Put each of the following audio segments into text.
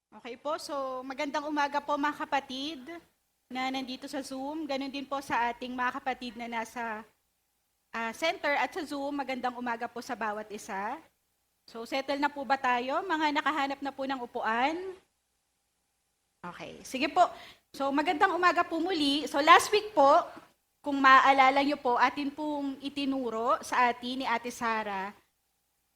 Okay po, so magandang umaga po mga kapatid na nandito sa Zoom. Ganon din po sa ating mga kapatid na nasa center at sa Zoom. Magandang umaga po sa bawat isa. So settle na po ba tayo? Mga nakahanap na po ng upuan? Okay, sige po. So magandang umaga po muli. So last week po, kung maaalala nyo po, atin pong itinuro sa atin ni Ate Sara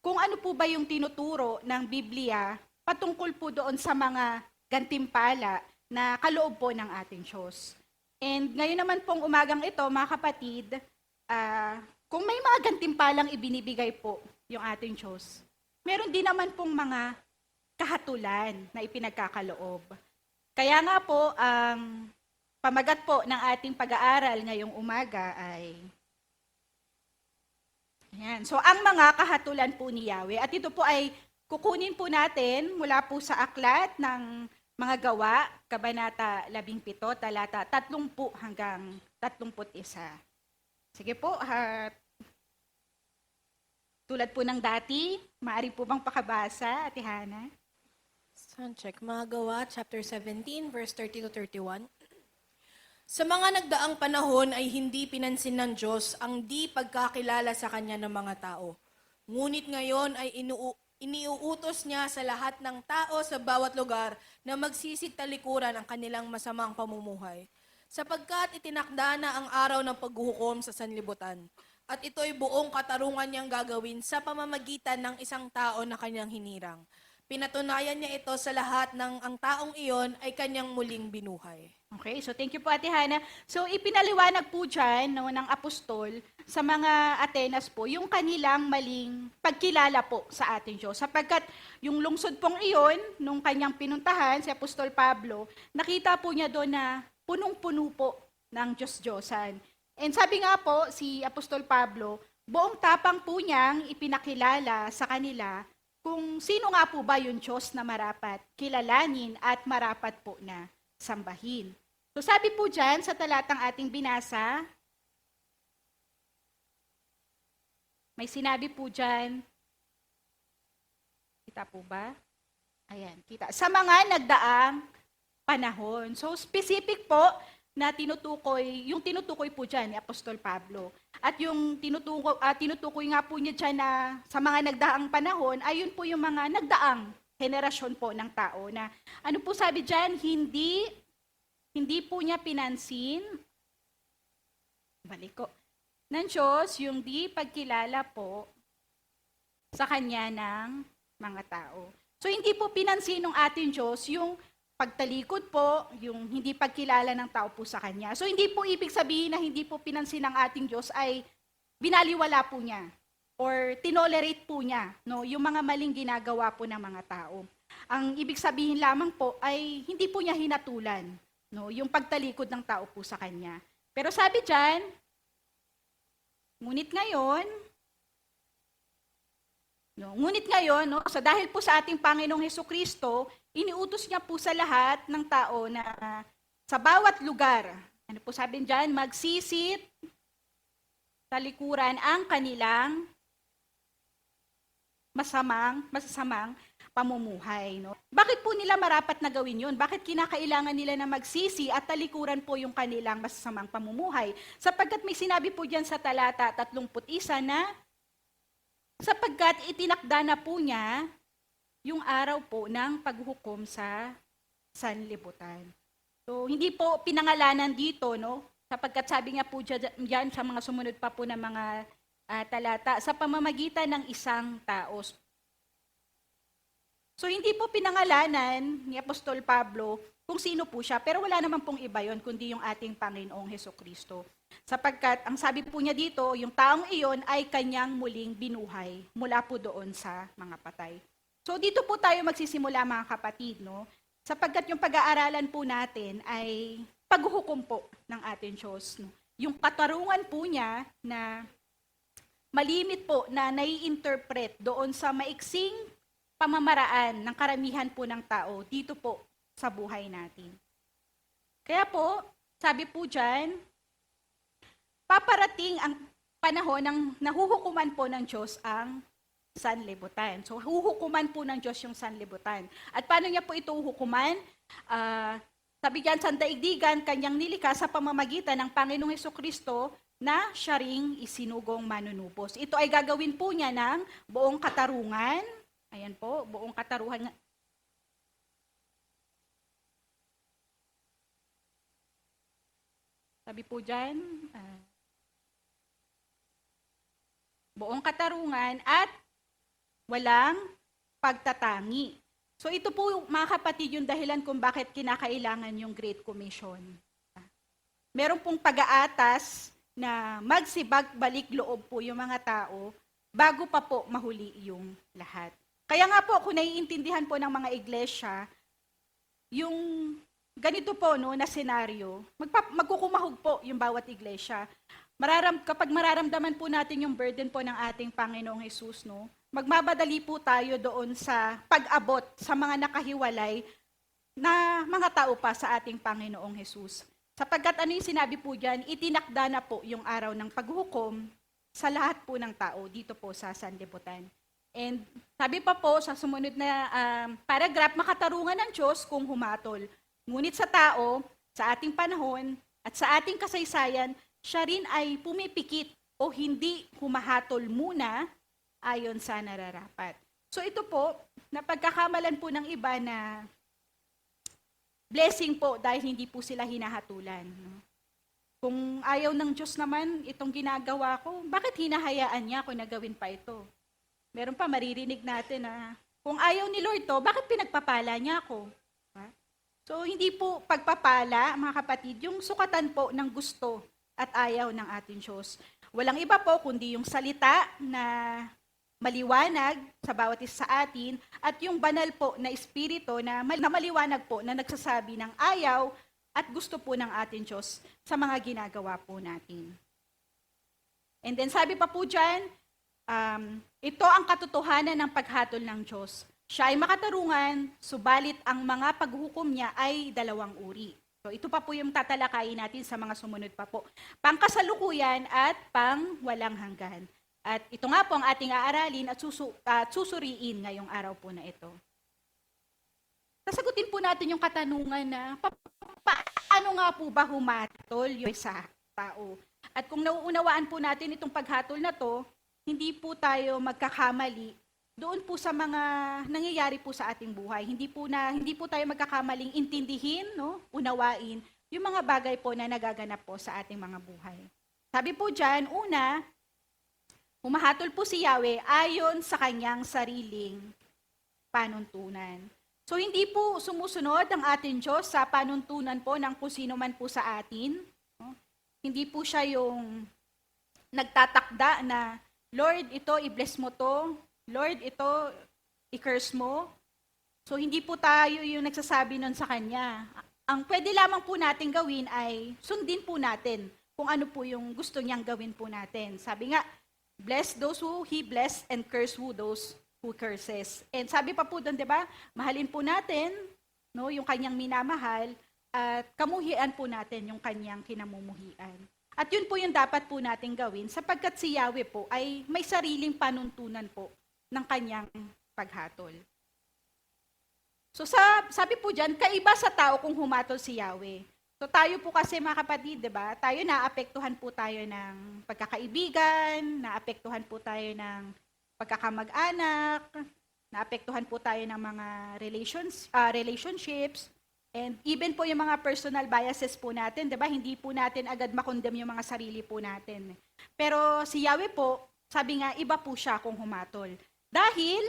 kung ano po ba yung tinuturo ng Biblia patungkol po doon sa mga gantimpala na kaloob po ng ating Diyos. And ngayon naman pong umagang ito, mga kapatid, kung may mga gantimpalang ibinibigay po yung ating Diyos, meron din naman pong mga kahatulan na ipinagkakaloob. Kaya nga po, ang pamagat po ng ating pag-aaral ngayong umaga ay yan. So, ang mga kahatulan po ni Yahweh, at ito po ay kukunin po natin mula po sa aklat ng mga gawa, Kabanata 17, talata 30 hanggang 31. Sige po, tulad po ng dati, maaari po bang pakabasa, Ate Hana? Sound check. Mga gawa, chapter 17, verse 30 to 31. Sa mga nagdaang panahon ay hindi pinansin ng Diyos ang di pagkakilala sa Kanya ng mga tao. Ngunit ngayon ay iniuutos niya sa lahat ng tao sa bawat lugar na magsisid talikuran ang kanilang masamang pamumuhay. Sapagkat itinakda na ang araw ng paghuhukom sa sanlibutan. At ito'y buong katarungan niyang gagawin sa pamamagitan ng isang tao na kanyang hinirang. Pinatunayan niya ito sa lahat ng ang taong iyon ay kanyang muling binuhay. Okay, so thank you po Ate Hana. So ipinaliwanag po dyan ng apostol sa mga Atenas po yung kanilang maling pagkilala po sa ating Diyos. Sapagkat yung lungsod pong iyon, nung kanyang pinuntahan, si Apostol Pablo, nakita po niya doon na punong-puno po ng Diyos-Diyosan. And sabi nga po, si Apostol Pablo, buong tapang po niyang ipinakilala sa kanila kung sino nga po ba yung Diyos na marapat kilalanin at marapat po na sambahin. So sabi po dyan sa talatang ating binasa, may sinabi po dyan, kita po ba? Ayan, kita. Sa mga nagdaang panahon. So specific po na tinutukoy, yung tinutukoy po dyan ni Apostol Pablo. At yung tinutukoy nga po niya dyan na sa mga nagdaang panahon, ayun po yung mga nagdaang henerasyon po ng tao na ano po sabi dyan, hindi po niya pinansin, balik ko, ng Diyos yung di pagkilala po sa Kanya ng mga tao. So hindi po pinansin ng ating Diyos yung pagtalikod po, yung hindi pagkilala ng tao po sa Kanya. So hindi po ibig sabihin na hindi po pinansin ng ating Diyos ay binaliwala po niya or tinolerate po niya yung mga maling ginagawa po ng mga tao. Ang ibig sabihin lamang po ay hindi po niya hinatulan yung pagtalikod ng tao po sa Kanya. Pero sabi dyan, ngunit ngayon, sa dahil po sa ating Panginoong Hesukristo, iniutos niya po sa lahat ng tao na sa bawat lugar, ano po sabi dyan, magsisit, talikuran ang kanilang masasamang pamumuhay. Bakit po nila marapat na gawin yun? Bakit kinakailangan nila na magsisi at talikuran po yung kanilang masasamang pamumuhay? Sapagkat may sinabi po dyan sa talata 31 na sapagkat itinakda na po niya yung araw po ng paghukom sa sanlibutan. So, hindi po pinangalanan dito, sapagkat sabi nga po dyan sa mga sumunod pa po ng mga talata, sa pamamagitan ng isang tao. So, hindi po pinangalanan ni Apostol Pablo kung sino po siya, pero wala naman pong iba yon kundi yung ating Panginoong Hesukristo. Sapagkat ang sabi po niya dito, yung taong iyon ay kanyang muling binuhay mula po doon sa mga patay. So dito po tayo magsisimula mga kapatid, sapagkat yung pag-aaralan po natin ay paghuhukom po ng ating Diyos. Yung katarungan po niya na malimit po na nai-interpret doon sa maiksing pamamaraan ng karamihan po ng tao dito po sa buhay natin. Kaya po, sabi po dyan, paparating ang panahon ng nahuhukuman po ng Diyos ang sanlibutan. So, huhukuman po ng Diyos yung sanlibutan. At paano niya po ito hukuman? Sabi diyan, sandaigdigan, kanyang nilikha sa pamamagitan ng Panginoong Hesukristo na siya ring isinugong manunubos. Ito ay gagawin po niya ng buong katarungan. Ayan po, buong katarungan. Sabi po diyan, buong katarungan at walang pagtatangi. So ito po, mga kapatid, yung dahilan kung bakit kinakailangan yung Great Commission. Meron pong pag-aatas na magsibag-balik loob po yung mga tao bago pa po mahuli yung lahat. Kaya nga po, kung naiintindihan po ng mga iglesia, yung ganito po no, na senaryo, magkukumahog po yung bawat iglesia. Kapag mararamdaman po natin yung burden po ng ating Panginoong Jesus, no, magmabadali po tayo doon sa pag-abot sa mga nakahiwalay na mga tao pa sa ating Panginoong Jesus. Sapagkat ano yung sinabi po dyan, itinakda na po yung araw ng paghukom sa lahat po ng tao dito po sa sanlibutan. And sabi pa po sa sumunod na paragraph, makatarungan ng Diyos kung humatol. Ngunit sa tao, sa ating panahon, at sa ating kasaysayan, siya rin ay pumipikit o hindi humahatol muna ayon sa nararapat. So ito po, napagkakamalan po ng iba na blessing po dahil hindi po sila hinahatulan. Kung ayaw ng Diyos naman itong ginagawa ko, bakit hinahayaan niya ako na gawin pa ito? Meron pa maririnig natin na kung ayaw ni Lord to, bakit pinagpapala niya ako? So hindi po pagpapala, mga kapatid, yung sukatan po ng gusto at ayaw ng ating Diyos. Walang iba po kundi yung salita na maliwanag sa bawat isa sa atin at yung banal po na espiritu na maliwanag po na nagsasabi ng ayaw at gusto po ng ating Diyos sa mga ginagawa po natin. And then sabi pa po dyan, ito ang katotohanan ng paghatol ng Diyos. Siya ay makatarungan, subalit ang mga paghukom niya ay dalawang uri. So ito pa po yung tatalakayin natin sa mga sumunod pa po. Pangkasalukuyan at pang walang hanggan. At ito nga po ang ating aaralin at susuriin ngayong araw po na ito. Sasagutin po natin yung katanungan na paano nga po ba humatol yung sa tao? At kung nauunawaan po natin itong paghatol na to, hindi po tayo magkakamali doon po sa mga nangyayari po sa ating buhay. Hindi po tayo magkakamaling intindihin, no, unawain yung mga bagay po na nagaganap po sa ating mga buhay. Sabi po diyan, una, humahatol po si Yahweh ayon sa kanyang sariling panuntunan. So hindi po sumusunod ang ating Diyos sa panuntunan po ng kung sino man po sa atin. No? Hindi po siya yung nagtatakda na, Lord, ito, i-bless mo to. Lord, ito, i-curse mo. So, hindi po tayo yung nagsasabi nun sa Kanya. Ang pwede lamang po natin gawin ay sundin po natin kung ano po yung gusto niyang gawin po natin. Sabi nga, bless those who He bless and curse those who curses. And sabi pa po doon, di ba, mahalin po natin no, yung Kanyang minamahal at kamuhian po natin yung Kanyang kinamumuhian. At yun po yung dapat po natin gawin sapagkat si Yahweh po ay may sariling panuntunan po ng kanyang paghatol. So sabi po dyan, kaiba sa tao kung humatol si Yahweh. So tayo po kasi mga kapatid, di ba? Tayo naapektuhan po tayo ng pagkakaibigan, naapektuhan po tayo ng pagkakamag-anak, naapektuhan po tayo ng mga relationships, and even po yung mga personal biases po natin, di ba? Hindi po natin agad makondem yung mga sarili po natin. Pero si Yahweh po, sabi nga, iba po siya kung humatol. Dahil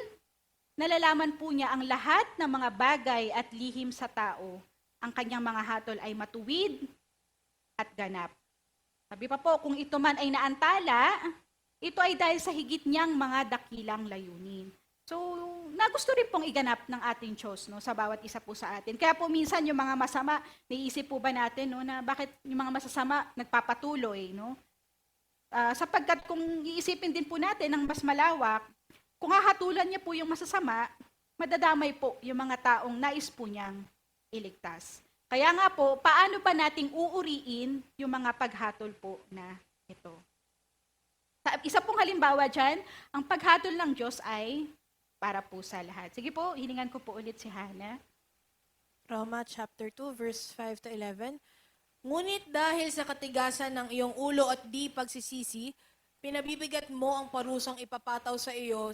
nalalaman po niya ang lahat ng mga bagay at lihim sa tao, ang kanyang mga hatol ay matuwid at ganap. Sabi pa po, kung ito man ay naantala, ito ay dahil sa higit niyang mga dakilang layunin. So, nagusto rin pong iganap ng ating Diyos no, sa bawat isa po sa atin. Kaya po minsan yung mga masama, naiisip po ba natin no, na bakit yung mga masasama nagpapatuloy? No? Sapagkat kung iisipin din po natin ng mas malawak, kung hahatulan niya po yung masasama, madadamay po yung mga taong nais po niyang iligtas. Kaya nga po, paano ba nating uuriin yung mga paghatol po na ito? Isa pong halimbawa dyan, ang paghatol ng Diyos ay para po sa lahat. Sige po, hiningan ko po ulit si Hana. Roma chapter 2 verse 5 to 11. Ngunit dahil sa katigasan ng iyong ulo at di pagsisisi, pinabibigat mo ang parusang ipapataw sa iyo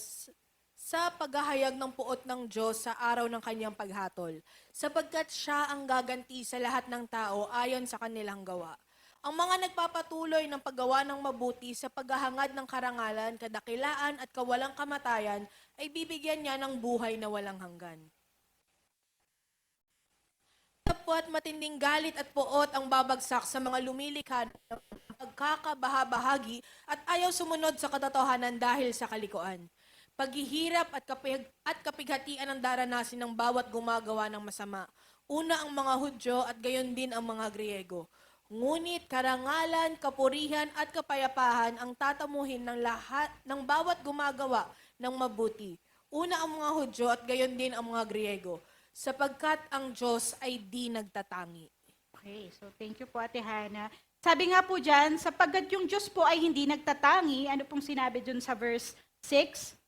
sa paghahayag ng puot ng Diyos sa araw ng kanyang paghatol, sapagkat siya ang gaganti sa lahat ng tao ayon sa kanilang gawa. Ang mga nagpapatuloy ng paggawa ng mabuti sa paghahangad ng karangalan, kadakilaan at kawalang kamatayan ay bibigyan niya ng buhay na walang hanggan. Tapos matinding galit at puot ang babagsak sa mga lumilikha ng pagkakabahabahagi at ayaw sumunod sa katotohanan dahil sa kalikuan. Paghihirap at kapighatian ang daranasin ng bawat gumagawa ng masama. Una ang mga Hudyo at gayon din ang mga Griego. Ngunit karangalan, kapurihan at kapayapahan ang tatamuhin ng lahat ng bawat gumagawa ng mabuti. Una ang mga Hudyo at gayon din ang mga Griego, sapagkat ang Diyos ay di nagtatangi. Okay, so thank you po Ate Hana. Sabi nga po dyan, sapagkat yung Diyos po ay hindi nagtatangi, ano pong sinabi dun sa verse 6?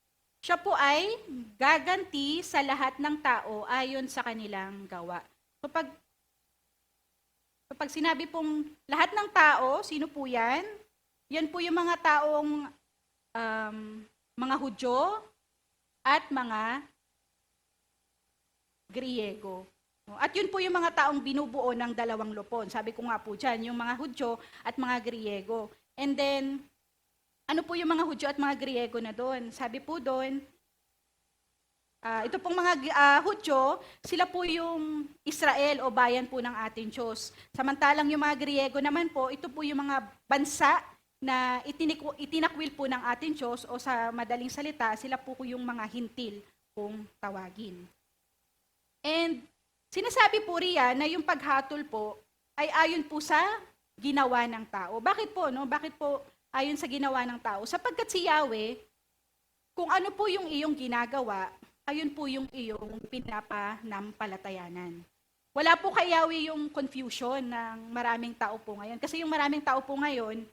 Siya po ay gaganti sa lahat ng tao ayon sa kanilang gawa. So pag sinabi pong lahat ng tao, sino po yan? Yan po yung mga taong mga Hudyo at mga Griego. At yun po yung mga taong binubuo ng dalawang lupon. Sabi ko nga po dyan, yung mga Hudyo at mga Griego. And then, ano po yung mga Hudyo at mga Griego na doon? Sabi po doon, ito pong mga Hudyo, sila po yung Israel o bayan po ng ating Diyos. Samantalang yung mga Griego naman po, ito po yung mga bansa na itinakwil po ng ating Diyos o sa madaling salita, sila po yung mga hintil kung tawagin. And sinasabi po riyan na yung paghatol po ay ayon po sa ginawa ng tao. Bakit po, no? Bakit po ayon sa ginawa ng tao? Sapagkat si Yahweh, kung ano po yung iyong ginagawa, ayun po yung iyong pinapanampalatayanan. Wala po kay Yahweh yung confusion ng maraming tao po ngayon. Kasi yung maraming tao po ngayon,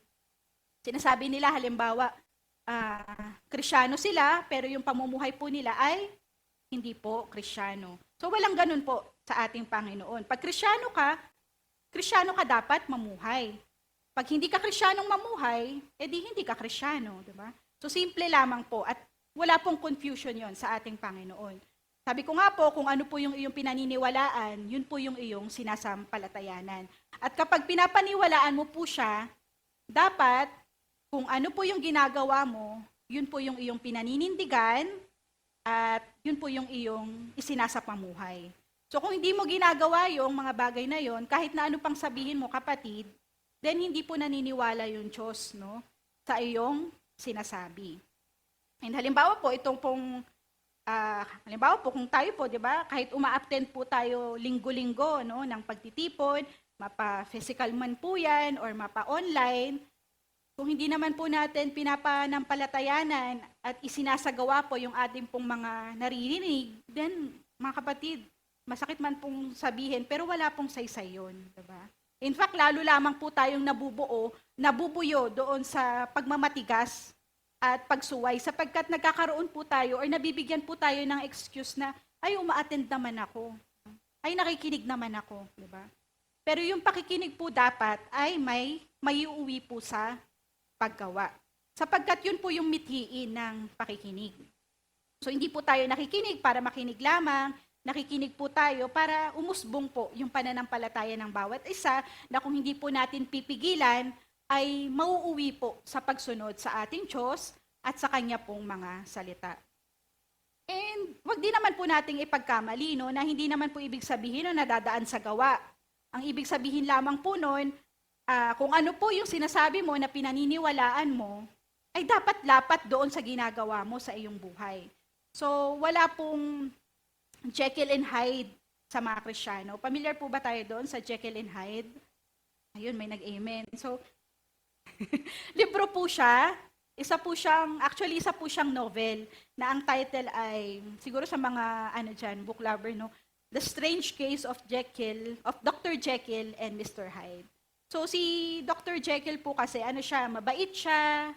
sinasabi nila halimbawa, Kristyano sila, pero yung pamumuhay po nila ay hindi po Kristyano. So walang ganun po sa ating Panginoon. Pag Kristyano ka dapat mamuhay. Pag hindi ka Kristyanong mamuhay, edi hindi ka Kristiyano, di ba? So simple lamang po at wala pong confusion yon sa ating Panginoon. Sabi ko nga po, kung ano po yung iyong pinaniniwalaan, yun po yung iyong sinasampalatayanan. At kapag pinapaniwalaan mo po siya, dapat, kung ano po yung ginagawa mo, yun po yung iyong pinaninindigan, at yun po yung iyong isinasapamuhay. So kung hindi mo ginagawa yung mga bagay na yon, kahit na ano pang sabihin mo kapatid, then hindi po naniniwala yung Diyos, no, sa iyong sinasabi. And halimbawa po, halimbawa po kung tayo po, di ba, kahit uma-attend po tayo linggo-linggo, no, ng pagtitipon, mapa-physical man po yan, or mapa-online, kung hindi naman po natin pinapanampalatayanan at isinasagawa po yung ating pong mga naririnig, then mga kapatid, masakit man pong sabihin, pero wala pong saysay yun. Diba? In fact, lalo lamang po tayong nabubuyo doon sa pagmamatigas at pagsuway, sapagkat nagkakaroon po tayo or nabibigyan po tayo ng excuse na, ay, uma-attend naman ako. Ay, nakikinig naman ako. Diba? Pero yung pakikinig po dapat ay may uuwi po sa paggawa. Sapagkat yun po yung mithiin ng pakikinig. So hindi po tayo nakikinig para makinig lamang, nakikinig po tayo para umusbong po yung pananampalataya ng bawat isa na kung hindi po natin pipigilan ay mauuwi po sa pagsunod sa ating Diyos at sa Kanya pong mga salita. And wag din naman po nating ipagkamali, no, na hindi naman po ibig sabihin na nadadaan sa gawa. Ang ibig sabihin lamang po nun, kung ano po yung sinasabi mo na pinaniniwalaan mo, ay dapat lapat doon sa ginagawa mo sa iyong buhay. So, wala pong Jekyll and Hyde sa mga Kristiyano. Familiar po ba tayo doon sa Jekyll and Hyde? Ayun, may nag-amen. So, libro po siya. Isa po siyang novel na ang title ay, siguro sa mga book lover, no? The Strange Case of Dr. Jekyll and Mr. Hyde. So si Dr. Jekyll po kasi, mabait siya,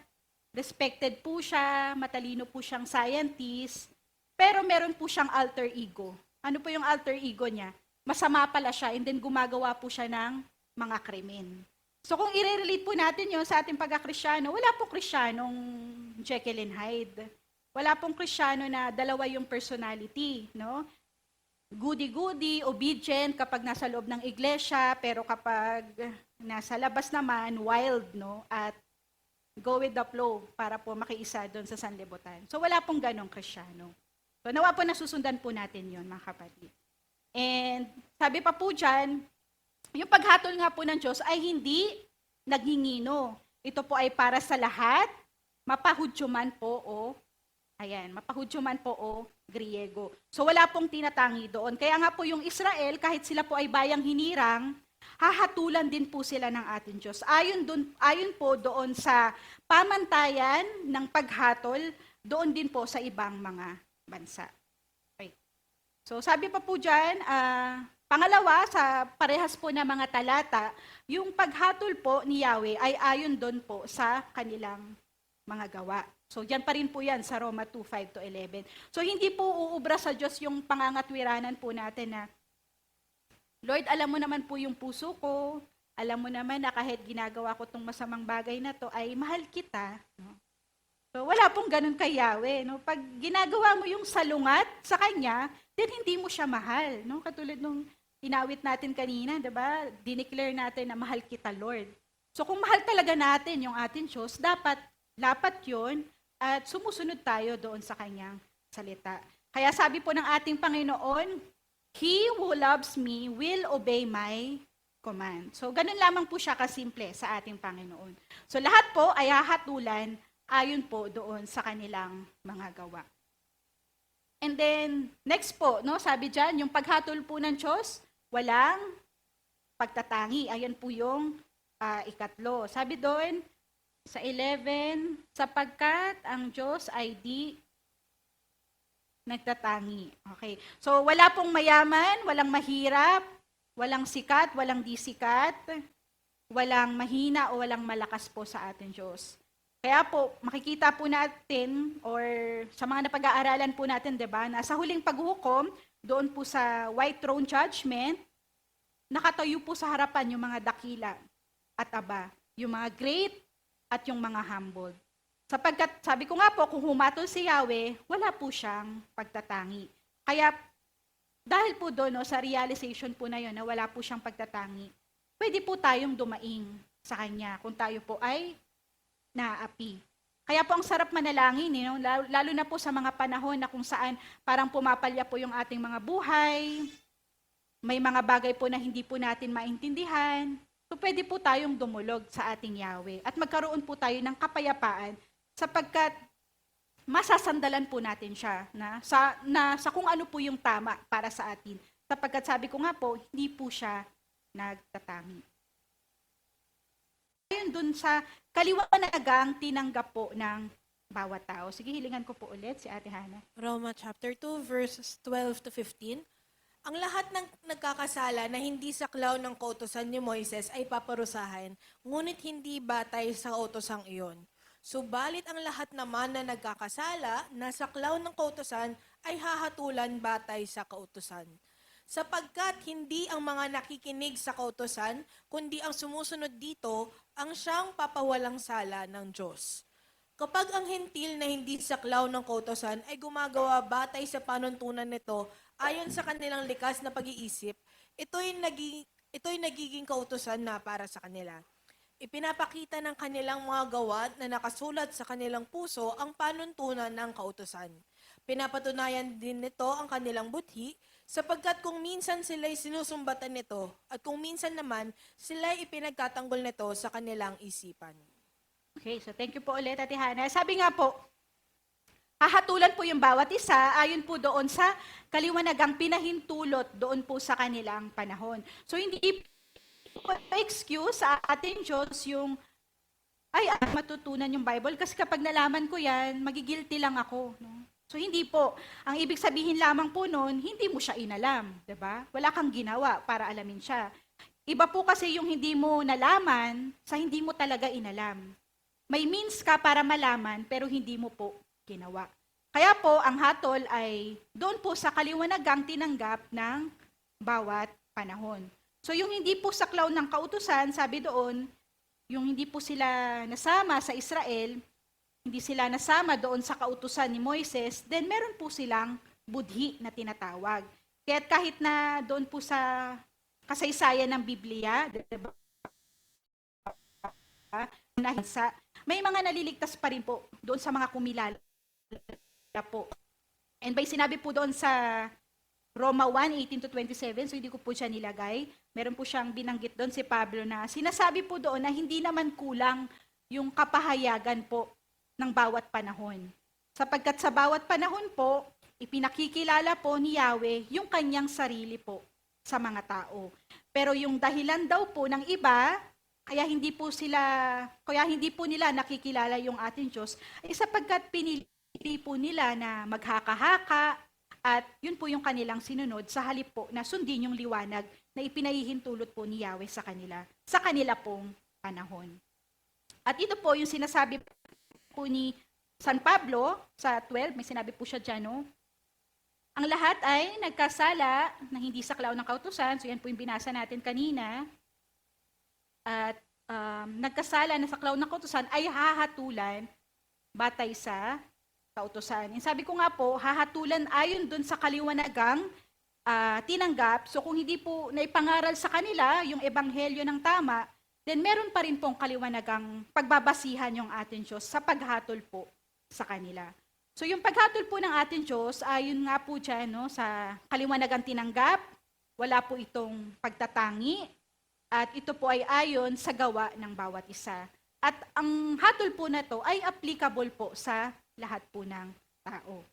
respected po siya, matalino po siyang scientist, pero meron po siyang alter ego. Ano po yung alter ego niya? Masama pala siya and then gumagawa po siya ng mga krimen. So kung i-relate po natin yun sa ating pagkakristyano, wala pong Krisyanong Jekyll and Hyde. Wala pong Kristyano na dalawa yung personality, no? Goody-goody, obedient kapag nasa loob ng iglesia, pero kapag nasa labas naman, wild, no? At go with the flow para po makiisa doon sa sanlibutan. So wala pong ganong Kristyano. So nawa po nasusundan po natin yon, mga kapatid. And sabi pa po dyan, yung paghatol nga po ng Diyos ay hindi naghingino. Ito po ay para sa lahat, mapahudyo man po o Griego. So wala pong tinatangi doon. Kaya nga po yung Israel, kahit sila po ay bayang hinirang, hahatulan din po sila ng ating Diyos. Ayon po doon sa pamantayan ng paghatol, doon din po sa ibang mga bansa. Okay. So sabi pa po dyan, pangalawa, sa parehas po na mga talata, yung paghatol po ni Yahweh ay ayon doon po sa kanilang mga gawa. So yan pa rin po yan sa Roma 2:5-11. So hindi po uubra sa Diyos yung pangangatwiranan po natin na, Lord, alam mo naman po yung puso ko, alam mo naman na kahit ginagawa ko tong masamang bagay na to ay mahal kita. No? So wala pong ganun kay Yahweh. No? Pag ginagawa mo yung salungat sa Kanya, then hindi mo siya mahal. No? Katulad nung inawit natin kanina, diba? Dineclare natin na mahal kita, Lord. So kung mahal talaga natin yung ating Diyos, dapat yon at sumusunod tayo doon sa Kanyang salita. Kaya sabi po ng ating Panginoon, He who loves me will obey my command. So ganun lamang po siya kasimple sa ating Panginoon. So lahat po ay hahatulan ayon po doon sa kanilang mga gawa. And then, next po, no, sabi dyan, yung paghatol po ng Diyos, walang pagtatangi. Ayan po yung ikatlo. Sabi doon, sa 11, sapagkat ang Diyos ay di nagtatangi. Okay. So, wala pong mayaman, walang mahirap, walang sikat, walang di sikat, walang mahina o walang malakas po sa ating Diyos. Kaya po, makikita po natin, or sa mga napag-aaralan po natin, diba, na sa huling paghuhukom, doon po sa white throne judgment, nakatayo po sa harapan yung mga dakila at aba, yung mga great at yung mga humble. Sapagkat, sabi ko nga po, kung humatol si Yahweh, wala po siyang pagtatangi. Kaya, dahil po doon, no, sa realization po na yun, na wala po siyang pagtatangi, pwede po tayong dumaing sa Kanya kung tayo po ay naapi. Kaya po ang sarap manalangin, no? Lalo na po sa mga panahon na kung saan parang pumapalya po yung ating mga buhay, may mga bagay po na hindi po natin maintindihan, so pwede po tayong dumulog sa ating Yahweh at magkaroon po tayo ng kapayapaan sapagkat masasandalan po natin siya na sa kung ano po yung tama para sa atin. Sapagkat sabi ko nga po, hindi po siya nagtatangi. Ayun dun sa kaliwanagang tinanggap po ng bawat tao. Sige, hilingan ko po ulit si Ate Hana. Roma chapter 2, verses 12-15. Ang lahat ng nagkakasala na hindi saklaw ng kautusan ni Moises ay paparusahan, ngunit hindi batay sa kautosang iyon. Subalit ang lahat naman na nagkakasala na saklaw ng kautusan ay hahatulan batay sa kautusan. Sapagkat hindi ang mga nakikinig sa kautusan, kundi ang sumusunod dito, ang siyang papawalang sala ng Diyos. Kapag ang hentil na hindi saklaw ng kautusan ay gumagawa batay sa panuntunan nito ayon sa kanilang likas na pag-iisip, ito'y nagiging kautusan na para sa kanila. Ipinapakita ng kanilang mga gawa na nakasulat sa kanilang puso ang panuntunan ng kautusan. Pinapatunayan din nito ang kanilang buthi, sapagkat kung minsan sila'y sinusumbatan nito, at kung minsan naman sila'y ipinagtatanggol nito sa kanilang isipan. Okay, so thank you po ulit, Ate Hana. Sabi nga po, hahatulan po yung bawat isa ayon po doon sa kaliwanagang pinahintulot doon po sa kanilang panahon. So hindi po excuse sa ating Diyos yung, matutunan yung Bible kasi kapag nalaman ko yan, magigilty lang ako. No? So hindi po. Ang ibig sabihin lamang po noon, hindi mo siya inalam. Diba? Wala kang ginawa para alamin siya. Iba po kasi yung hindi mo nalaman sa hindi mo talaga inalam. may means ka para malaman pero hindi mo po ginawa. Kaya po, ang hatol ay doon po sa kaliwanagang tinanggap ng bawat panahon. So yung hindi po saklaw ng kautusan, sabi doon, yung hindi po sila nasama sa Israel, hindi sila nasama doon sa kautusan ni Moises, then meron po silang budhi na tinatawag. Kaya kahit na doon po sa kasaysayan ng Biblia, diba, may mga naliligtas pa rin po doon sa mga kumilala po. And by sinabi po doon sa Roma 1:18-27, so hindi ko po siya nilagay. Meron po siyang binanggit doon si Pablo na sinasabi po doon na hindi naman kulang yung kapahayagan po ng bawat panahon. Sapagkat sa bawat panahon po, ipinakikilala po ni Yahweh yung kanyang sarili po sa mga tao. Pero yung dahilan daw po ng iba, kaya hindi po nila nakikilala yung ating Diyos, ay sapagkat pinili po nila na maghaka-haka, at yun po yung kanilang sinunod sa halip po na sundin yung liwanag na ipinahihintulot po ni Yahweh sa kanila pong panahon. At ito po yung sinasabi po ni San Pablo sa 12, may sinabi po siya dyan, no? Ang lahat ay nagkasala na hindi saklaw ng kautusan, so yan po yung binasa natin kanina, at nagkasala na saklaw ng kautusan ay hahatulan batay sa kautusan. And sabi ko nga po, hahatulan ayon dun sa kaliwanagang tinanggap. So kung hindi po naipangaral sa kanila yung ebanghelyo ng tama, then meron pa rin pong kaliwanagang pagbabasihan yung ating Diyos sa paghatol po sa kanila. So yung paghatol po ng ating Diyos, ayon nga po dyan, no, sa kaliwanagang tinanggap, wala po itong pagtatangi, at ito po ay ayon sa gawa ng bawat isa. At ang hatol po na to ay applicable po sa lahat po ng tao.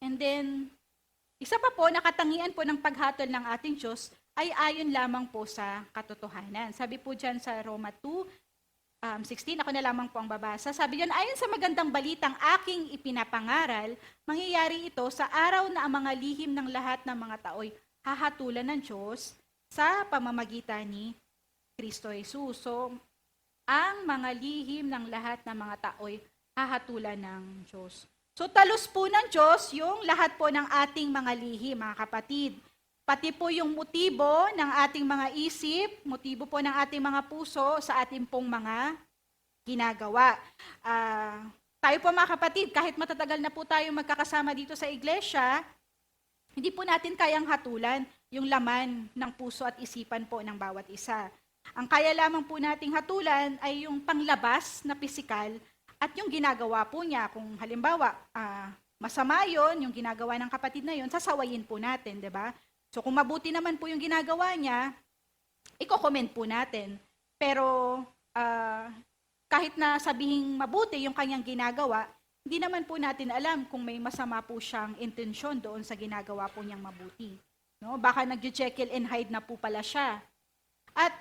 And then, isa pa po, nakatangian po ng paghatol ng ating Diyos ay ayon lamang po sa katotohanan. Sabi po dyan sa Roma 2:16, ako na lamang po ang babasa. Sabi dyan, ayon sa magandang balitang aking ipinapangaral, mangyayari ito sa araw na ang mga lihim ng lahat ng mga tao'y hahatulan ng Diyos sa pamamagitan ni Kristo Jesus. So, ang mga lihim ng lahat ng mga tao'y hahatulan ng Diyos. So, talos po ng Diyos yung lahat po ng ating mga lihim, mga kapatid. Pati po yung motibo ng ating mga isip, motibo po ng ating mga puso sa ating pong mga ginagawa. Tayo po mga kapatid, kahit matatagal na po tayo magkakasama dito sa iglesia, hindi po natin kayang hatulan yung laman ng puso at isipan po ng bawat isa. Ang kaya lamang po nating hatulan ay yung panglabas na pisikal at yung ginagawa po niya. Kung halimbawa, masama yon yung ginagawa ng kapatid na yon, sasawayin po natin, di ba? So kung mabuti naman po yung ginagawa niya, i-comment po natin. Pero kahit na sabihing mabuti yung kanyang ginagawa, hindi naman po natin alam kung may masama po siyang intensyon doon sa ginagawa po niyang mabuti. No? Baka nag-Jekyll and Hyde na po pala siya. At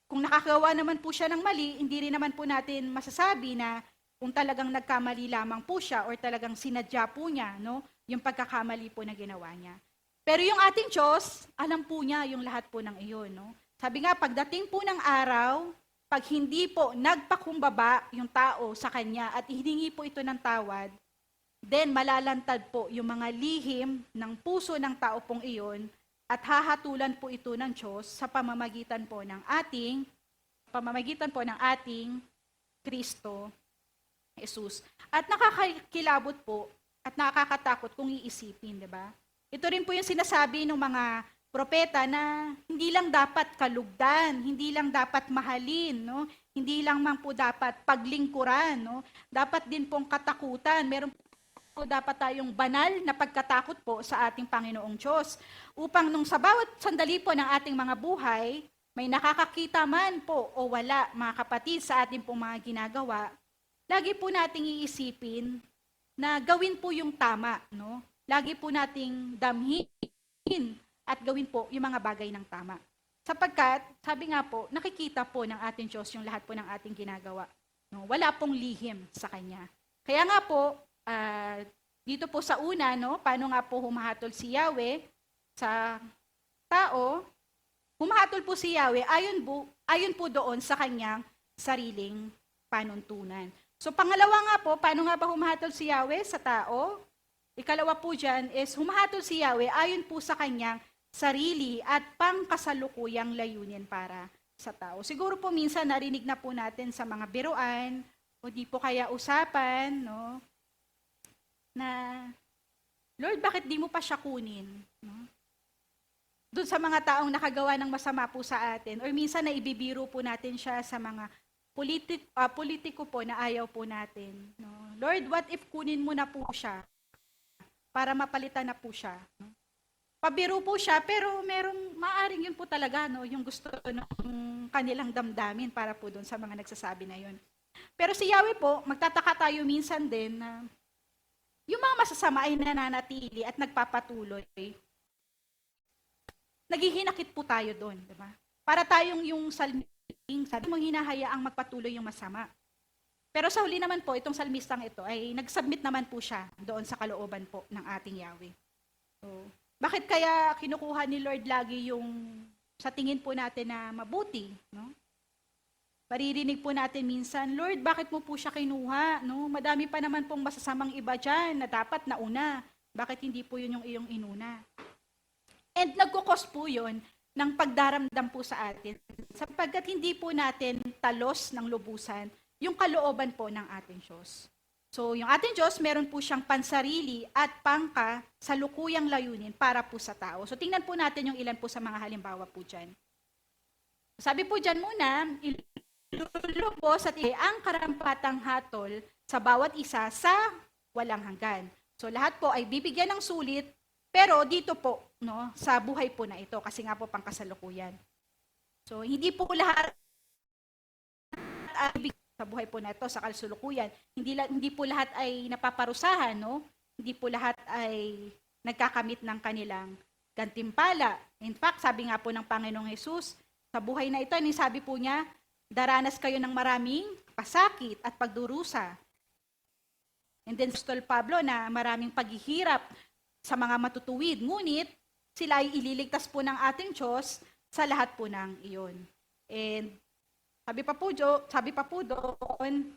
kung nakagawa naman po siya ng mali, hindi rin naman po natin masasabi na kung talagang nagkamali lamang po siya or talagang sinadya po niya, no, yung pagkakamali po na ginawa niya. Pero yung ating Diyos, alam po niya yung lahat po ng iyon. No? Sabi nga, pagdating po ng araw, pag hindi po nagpakumbaba yung tao sa Kanya at hiningi po ito ng tawad, then malalantad po yung mga lihim ng puso ng tao pong iyon at hahatulan po ito ng Diyos sa pamamagitan po ng ating Kristo Jesus. At nakakakilabot po at nakakatakot kung iisipin, di ba? Ito rin po yung sinasabi ng mga propeta na hindi lang dapat kalugdan, hindi lang dapat mahalin, no? Hindi lang man po dapat paglingkuran, no? Dapat din pong katakutan. Meron po dapat tayong banal na pagkatakot po sa ating Panginoong Diyos. Upang nung sa bawat sandali po ng ating mga buhay, may nakakakita man po o wala, mga kapatid, sa ating pong mga ginagawa, lagi po nating iisipin na gawin po yung tama, no? Lagi po nating damhin at gawin po yung mga bagay ng tama. Sapagkat, sabi nga po, nakikita po ng ating Diyos yung lahat po ng ating ginagawa. No? Wala pong lihim sa Kanya. Kaya nga po, dito po sa una, no, paano nga po humahatol si Yahweh sa tao, humahatol po si Yahweh ayon po doon sa Kanyang sariling panuntunan. So pangalawa nga po, paano nga ba humahatol si Yahweh sa tao? Ikalawa po dyan is humahatol si Yahweh ayon po sa kanyang sarili at pangkasalukuyang layunin para sa tao. Siguro po minsan narinig na po natin sa mga biruan o di po kaya usapan, no, na Lord, bakit di mo pa siya kunin? No? Doon sa mga taong nakagawa ng masama po sa atin or minsan na ibibiro po natin siya sa mga politiko po na ayaw po natin. No? Lord, what if kunin mo na po siya para mapalitan na po siya? No? Pabiro po siya, pero maaring yun po talaga, no, yung gusto ng kanilang damdamin para po doon sa mga nagsasabi na yun. Pero si Yahweh po, magtataka tayo minsan din na yung mga masasama ay nananatili at nagpapatuloy. Naghihinakit po tayo doon, di ba? Para tayong yung salming, sabi mo hinahayaang magpatuloy yung masama. Pero sa huli naman po, itong salmistang ito ay nag-submit naman po siya doon sa kalooban po ng ating Yahweh. So, bakit kaya kinukuha ni Lord lagi yung sa tingin po natin na mabuti, no? Maririnig po natin minsan, Lord, bakit mo po siya kinuha? No? Madami pa naman pong masasamang iba dyan na dapat nauna. Bakit hindi po yun yung iyong inuna? And nagkukos po yun ng pagdaramdam po sa atin sapagkat hindi po natin talos ng lubusan yung kalooban po ng ating Diyos. So, yung ating Diyos, meron po siyang pansarili at pangka sa lukuyang layunin para po sa tao. So, tingnan po natin yung ilan po sa mga halimbawa po dyan. Sabi po dyan muna, ilulubos at ang karampatang hatol sa bawat isa sa walang hanggan. So, lahat po ay bibigyan ng sulit, pero dito po, no, sa buhay po na ito, kasi nga po pangkasalukuyan. So, hindi po lahat ay sa buhay po na ito, sa kasalukuyan. Hindi po lahat ay napaparusahan, no? Hindi po lahat ay nagkakamit ng kanilang gantimpala. In fact, sabi nga po ng Panginoong Hesus, sa buhay na ito, sabi po niya, daranas kayo ng maraming pasakit at pagdurusa. And then, Apostol Pablo na maraming paghihirap sa mga matutuwid, ngunit sila ay ililigtas po ng ating Diyos sa lahat po ng iyon. And sabi pa po doon,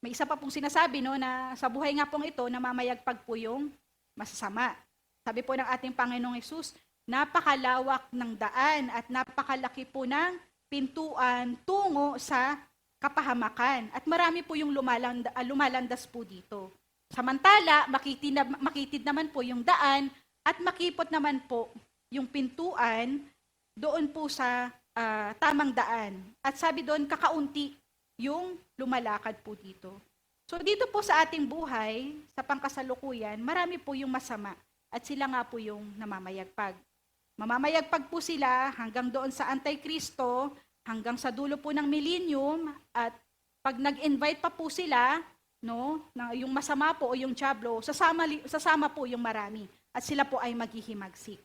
may isa pa pong sinasabi, no, na sa buhay nga pong ito, namamayagpag po yung masasama. Sabi po ng ating Panginoong Hesus, napakalawak ng daan at napakalaki po ng pintuan tungo sa kapahamakan. At marami po yung lumalandas po dito. Samantala, makitid naman po yung daan at makipot naman po yung pintuan doon po sa tamang daan. At sabi doon, kakaunti yung lumalakad po dito. So dito po sa ating buhay, sa pangkasalukuyan, marami po yung masama at sila nga po yung namamayagpag. Mamamayagpag po sila hanggang doon sa Antikristo, hanggang sa dulo po ng millennium, at pag nag-invite pa po sila, no, yung masama po o yung diablo, sasama po yung marami at sila po ay maghihimagsik.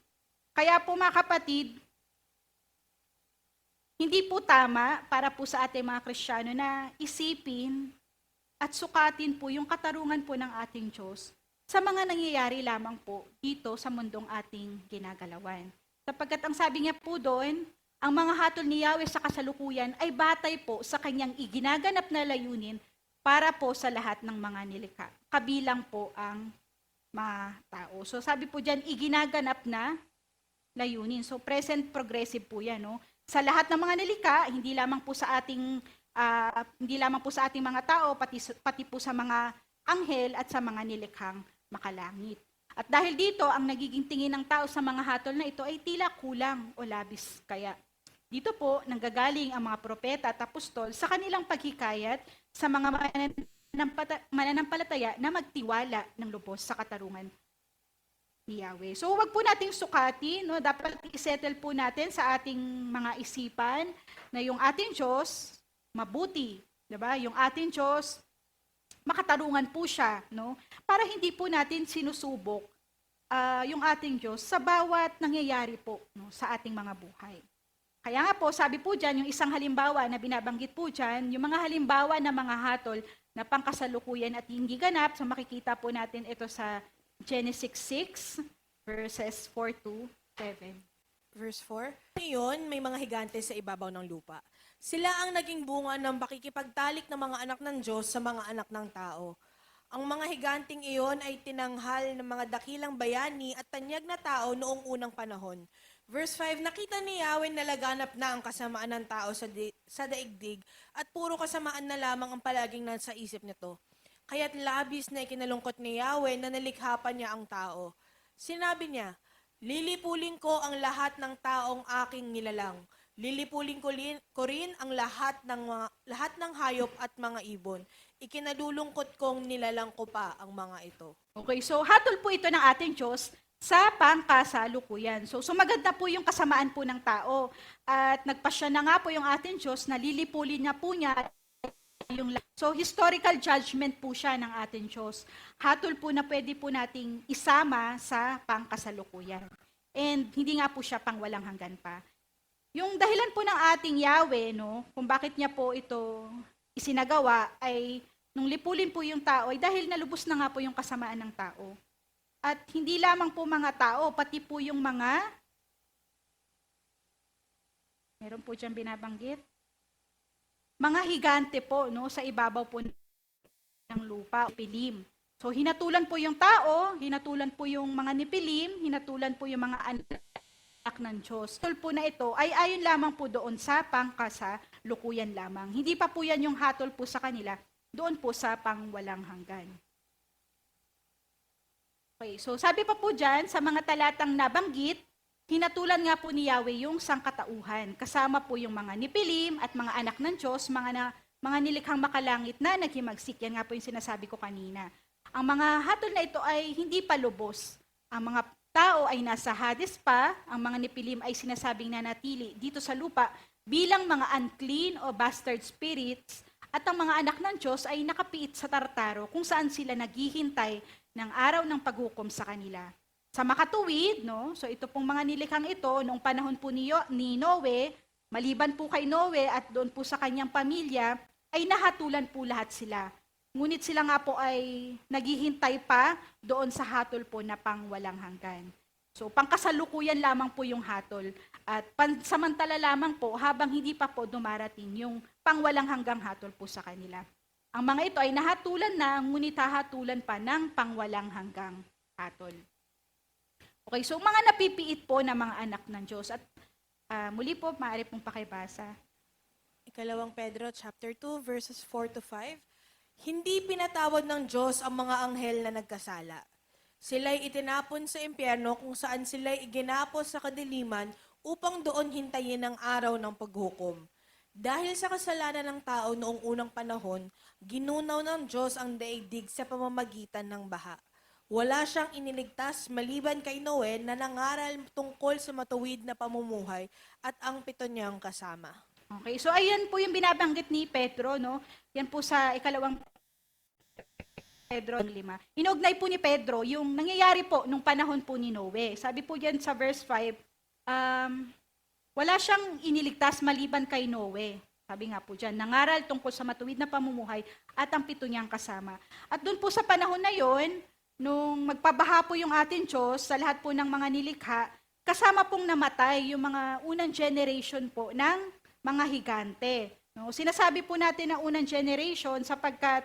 Kaya po mga kapatid, hindi po tama para po sa ating mga Kristiyano na isipin at sukatin po yung katarungan po ng ating Diyos sa mga nangyayari lamang po dito sa mundong ating ginagalawan. Sapagkat ang sabi niya po doon, ang mga hatol ni Yahweh sa kasalukuyan ay batay po sa kanyang iginaganap na layunin para po sa lahat ng mga nilikha. Kabilang po ang mga tao. So sabi po dyan, iginaganap na layunin. So present progressive po yan, no? Sa lahat ng mga nilikha, hindi lamang po sa ating mga tao, pati po sa mga anghel at sa mga nilikhang makalangit. At dahil dito, ang nagiging tingin ng tao sa mga hatol na ito ay tila kulang o labis. Kaya dito po, nanggagaling ang mga propeta at apostol sa kanilang paghikayat sa mga mananampalataya na magtiwala ng lubos sa katarungan ni Yahweh. So wag po nating sukati, no? Dapat i-settle po natin sa ating mga isipan na yung ating Diyos mabuti, 'di ba? Yung ating Diyos makatarungan po siya, no? Para hindi po natin sinusubok yung ating Diyos sa bawat nangyayari po, no, sa ating mga buhay. Kaya nga po, sabi po diyan, yung isang halimbawa na binabanggit po diyan, yung mga halimbawa na mga hatol na pangkasalukuyan at hindi ganap, so makikita po natin ito sa Genesis 6, verses 4 to 7. Verse 4. Ngayon, may mga higante sa ibabaw ng lupa. Sila ang naging bunga ng pakikipagtalik ng mga anak ng Diyos sa mga anak ng tao. Ang mga higanting iyon ay tinanghal ng mga dakilang bayani at tanyag na tao noong unang panahon. Verse 5, nakita ni Yahweh na laganap na ang kasamaan ng tao sa daigdig at puro kasamaan na lamang ang palaging nasa isip nito. Kaya't labis na ikinalungkot ni Yahweh na nalikha pa niya ang tao. Sinabi niya, lilipulin ko ang lahat ng taong aking nilalang. Lilipulin ko rin ang lahat ng hayop at mga ibon. Ikinalulungkot kong nilalang ko pa ang mga ito. Okay, so hatol po ito ng ating Diyos sa pangkasalukuyan. So maganda po yung kasamaan po ng tao. At nagpasya na nga po yung ating Diyos na lilipulin niya po niya yung so historical judgment po siya ng ating Diyos. Hatol po na pwede po nating isama sa pangkasalukuyan. And hindi nga po siya pang walang hanggan pa. Yung dahilan po ng ating Yahweh, no, kung bakit niya po ito isinagawa ay nung lipulin po yung tao ay dahil nalubos na nga po yung kasamaan ng tao. At hindi lamang po mga tao, pati po yung meron po diyang binabanggit, mga higante po, no, sa ibabaw po ng lupa, pilim. So hinatulan po yung tao, hinatulan po yung mga nipilim, hinatulan po yung mga anak ng Diyos. Hatol po na ito ay ayon lamang po doon sa pangkasalukuyan lamang. Hindi pa po yan yung hatol po sa kanila, doon po sa pangwalang hanggan. Okay, so sabi pa po dyan, sa mga talatang nabanggit, hinatulan nga po ni Yahweh yung sangkatauhan. Kasama po yung mga nipilim at mga anak ng Diyos, mga nilikhang makalangit na naghimagsik. Yan nga po yung sinasabi ko kanina. Ang mga hatol na ito ay hindi pa lubos. Ang mga tao ay nasa Hades pa, ang mga nipilim ay sinasabing nanatili dito sa lupa bilang mga unclean o bastard spirits, at ang mga anak ng Diyos ay nakapiit sa Tartaro kung saan sila naghihintay ng araw ng paghukom sa kanila. Sa makatuwid, no, so ito pong mga nilikhang ito, noong panahon po ni Noe, maliban po kay Noe at doon po sa kanyang pamilya, ay nahatulan po lahat sila. Ngunit sila nga po ay naghihintay pa doon sa hatol po na pang walang hanggan. So pangkasalukuyan lamang po yung hatol at pansamantala lamang po habang hindi pa po dumarating yung pang walang hanggang hatol po sa kanila. Ang mga ito ay nahatulan na, ngunit hahatulan pa ng pang walang hanggang hatol. Okay, so mga napipiit po na mga anak ng Diyos. At muli po, maaari pong pakibasa. Ikalawang Pedro chapter 2 verses 4 to 5. Hindi pinatawad ng Diyos ang mga anghel na nagkasala. Sila'y itinapon sa impyerno kung saan sila'y iginapos sa kadiliman upang doon hintayin ang araw ng paghukom. Dahil sa kasalanan ng tao noong unang panahon, ginunaw ng Diyos ang daigdig sa pamamagitan ng baha. Wala siyang iniligtas maliban kay Noe na nangaral tungkol sa matuwid na pamumuhay at ang 7 niyang kasama. Okay, so ayan po yung binabanggit ni Pedro, no? Yan po sa ikalawang Pedro 5. Inugnay po ni Pedro yung nangyayari po nung panahon po ni Noe. Sabi po yan sa verse 5, wala siyang iniligtas maliban kay Noe. Sabi nga po dyan, nangaral tungkol sa matuwid na pamumuhay at ang 7 niyang kasama. At doon po sa panahon na yon, nung magpabaha po yung ating Diyos sa lahat po ng mga nilikha, kasama pong namatay yung mga unang generation po ng mga higante. No? Sinasabi po natin na unang generation sapagkat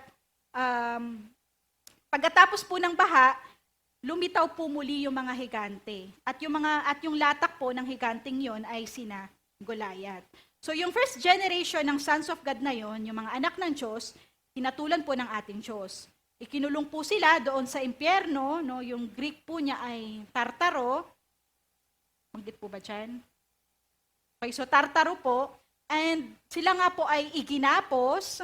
pagkatapos po ng baha, lumitaw po muli yung mga higante. At yung latak po ng higanting yon ay sina Goliath. So yung first generation ng sons of God na yon, yung mga anak ng Diyos, hinatulan po ng ating Diyos. Ikinulong po sila doon sa impyerno, no? Yung Greek po niya ay Tartaro. Magdit po ba dyan? Okay, so Tartaro po. And sila nga po ay iginapos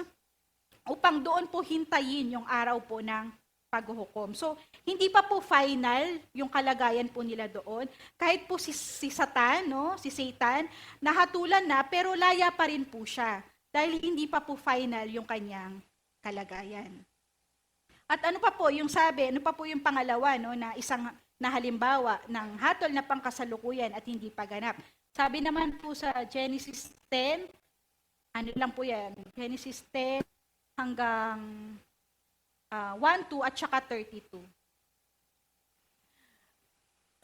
upang doon po hintayin yung araw po ng paghuhukom. So, hindi pa po final yung kalagayan po nila doon. Kahit po si Satan, no? Si Satan, nahatulan na pero laya pa rin po siya dahil hindi pa po final yung kanyang kalagayan. At ano pa po yung sabi, ano pa po yung pangalawa, no, na isang na halimbawa ng hatol na pangkasalukuyan at hindi pa ganap. Sabi naman po sa Genesis 10, ano lang po yan, Genesis 10 hanggang 1, 2 at saka 32.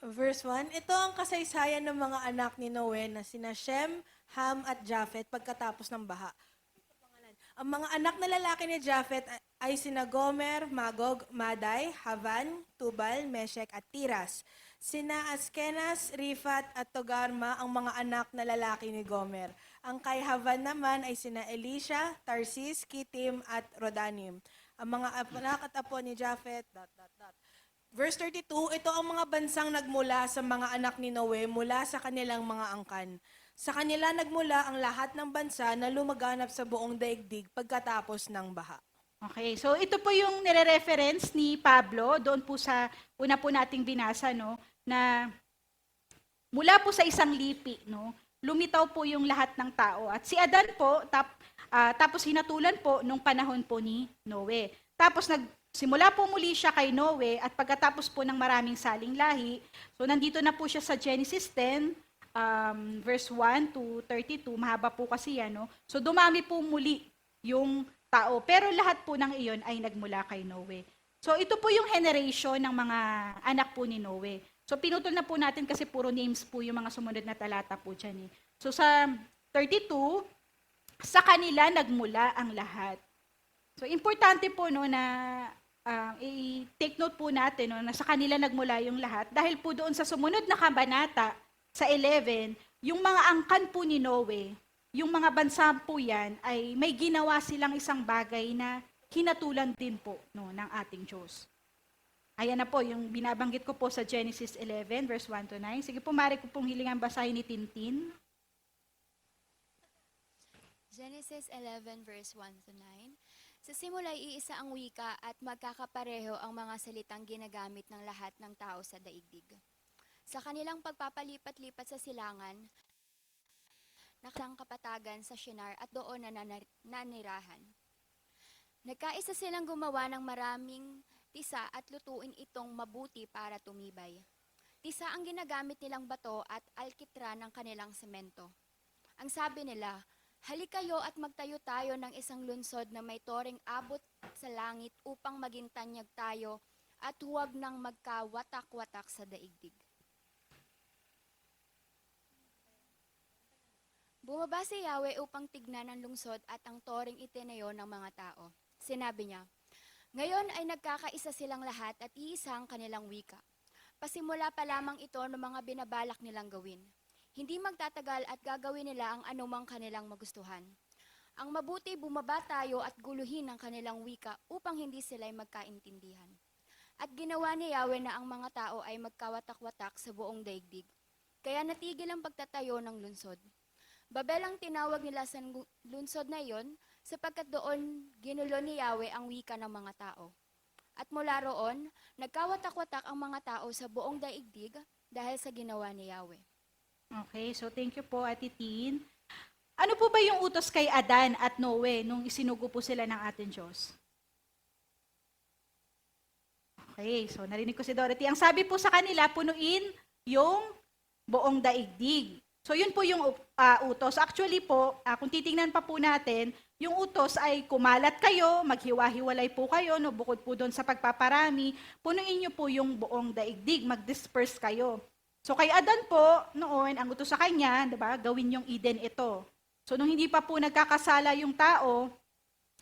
Verse 1, ito ang kasaysayan ng mga anak ni Noe na sina Shem, Ham at Japhet pagkatapos ng baha. Ang mga anak na lalaki ni Japhet ay sina Gomer, Magog, Maday, Havan, Tubal, Meshek at Tiras. Sina Askenas, Rifat at Togarma ang mga anak na lalaki ni Gomer. Ang kay Havan naman ay sina Elisha, Tarsis, Kitim at Rodanim. Ang mga anak at apo ni Japhet, ... Verse 32, ito ang mga bansang nagmula sa mga anak ni Noe mula sa kanilang mga angkan. Sa kanila nagmula ang lahat ng bansa na lumaganap sa buong daigdig pagkatapos ng baha. Okay, so ito po yung nire-reference ni Pablo doon po sa una po nating binasa, no, na mula po sa isang lipi, no, lumitaw po yung lahat ng tao. At si Adan po, tapos hinatulan po nung panahon po ni Noe. Tapos simula po muli siya kay Noe at pagkatapos po ng maraming saling lahi, so nandito na po siya sa Genesis 10, verse 1 to 32, mahaba po kasi yan, no? So dumami po muli yung tao, pero lahat po ng iyon ay nagmula kay Noe. So ito po yung generation ng mga anak po ni Noe. So pinutol na po natin kasi puro names po yung mga sumunod na talata po dyan. So sa 32, sa kanila nagmula ang lahat. So importante po, no, na i-take note po natin, no, na sa kanila nagmula yung lahat dahil po doon sa sumunod na kabanata sa 11, yung mga angkan po ni Noe, yung mga bansa po yan ay may ginawa silang isang bagay na hinatulan din po, no, ng ating Diyos. Ayan na po, yung binabanggit ko po sa Genesis 11, verse 1 to 9. Sige po, mari ko pong hilingan basahin ni Tintin. Genesis 11 verse 1 to 9. Sa simula ay iisa ang wika at magkakapareho ang mga salitang ginagamit ng lahat ng tao sa daigdig. Sa kanilang pagpapalipat-lipat sa silangan, nakasang kapatagan sa Shinar at doon na nanirahan. Nagkaisa silang gumawa ng maraming tisa at lutuin itong mabuti para tumibay. Tisa ang ginagamit nilang bato at alkitra ng kanilang semento. Ang sabi nila, "Halik kayo at magtayo tayo ng isang lunsod na may toreng abot sa langit upang maging tanyag tayo at huwag nang magkawatak-watak sa daigdig." Bumaba si Yahweh upang tignan ang lungsod at ang toreng itinayo ng mga tao. Sinabi niya, "Ngayon ay nagkakaisa silang lahat at iisang kanilang wika. Pasimula pa lamang ito ng mga binabalak nilang gawin. Hindi magtatagal at gagawin nila ang anumang kanilang magustuhan. Ang mabuti bumaba tayo at guluhin ang kanilang wika upang hindi sila'y magkaintindihan." At ginawa ni Yahweh na ang mga tao ay magkawatak-watak sa buong daigdig. Kaya natigil ang pagtatayo ng lunsod. Babel ang tinawag nila sa lunsod na iyon sapagkat doon ginulo ni Yahweh ang wika ng mga tao. At mula roon, nagkawatak-watak ang mga tao sa buong daigdig dahil sa ginawa ni Yahweh. Okay, so thank you po, Ate Tin. Ano po ba yung utos kay Adan at Noe nung isinugo po sila ng ating Diyos? Okay, so narinig ko si Dorothy. Ang sabi po sa kanila, punuin yung buong daigdig. So yun po yung utos. Actually po, kung titingnan pa po natin, yung utos ay kumalat kayo, maghiwa-hiwalay po kayo, no, bukod po doon sa pagpaparami, punuin nyo po yung buong daigdig, mag-disperse kayo. So kay Adan po, noon, ang utos sa kanya, diba, gawin yung Eden ito. So nung hindi pa po nagkakasala yung tao,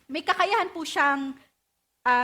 may kakayahan po siyang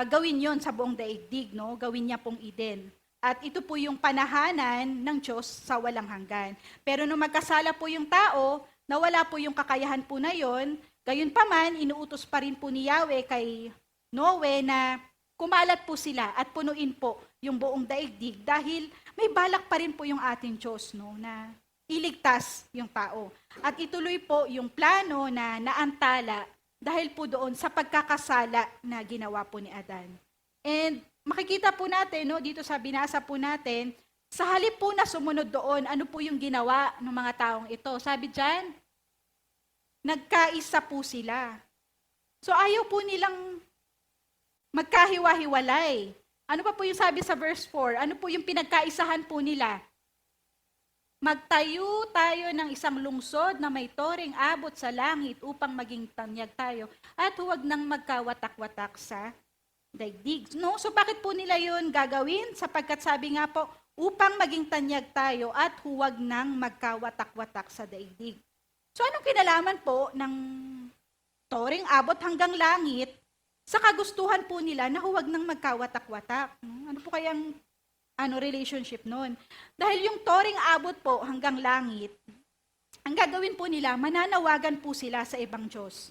gawin yon sa buong daigdig, no? Gawin niya pong Eden. At ito po yung panahanan ng Diyos sa walang hanggan. Pero nung magkasala po yung tao, nawala po yung kakayahan po na yon, gayon pa man, inuutos pa rin po ni Yahweh kay Noe na kumalat po sila at punuin po yung buong daigdig dahil may balak pa rin po yung ating Diyos, no, na iligtas yung tao. At ituloy po yung plano na naantala dahil po doon sa pagkakasala na ginawa po ni Adan. And makikita po natin, no, dito sa binasa po natin, sa halip po na sumunod doon, ano po yung ginawa ng mga taong ito? Sabi dyan, nagkaisa po sila. So ayaw po nilang magkahiwa-hiwalay. Ano pa po yung sabi sa verse 4? Ano po yung pinagkaisahan po nila? Magtayo tayo ng isang lungsod na may toreng abot sa langit upang maging tanyag tayo at huwag nang magkawatak-watak sa daigdig. No? So bakit po nila yun gagawin? Sapagkat sabi nga po, upang maging tanyag tayo at huwag nang magkawatak-watak sa daigdig. So anong kinalaman po ng toring abot hanggang langit sa kagustuhan po nila na huwag nang magkawatak-watak? Ano po kayang relationship nun? Dahil yung toring abot po hanggang langit, ang gagawin po nila, mananawagan po sila sa ibang Diyos.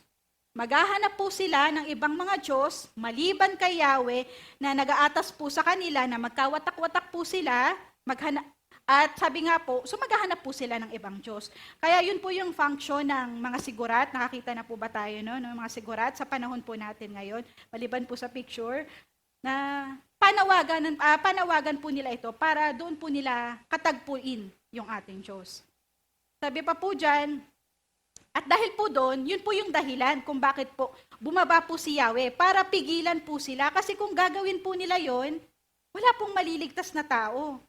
Maghahanap po sila ng ibang mga Diyos, maliban kay Yahweh, na nag-aatas po sa kanila na magkawatak-watak po sila, at sabi nga po, so maghahanap po sila ng ibang Diyos. Kaya yun po yung function ng mga sigurat. Nakakita na po ba tayo, no? Ng mga sigurat sa panahon po natin ngayon, maliban po sa picture, na panawagan po nila ito para doon po nila katagpuin yung ating Diyos. Sabi pa po dyan, at dahil po doon, yun po yung dahilan kung bakit po bumaba po si Yahweh, para pigilan po sila. Kasi kung gagawin po nila yon, wala pong maliligtas na tao.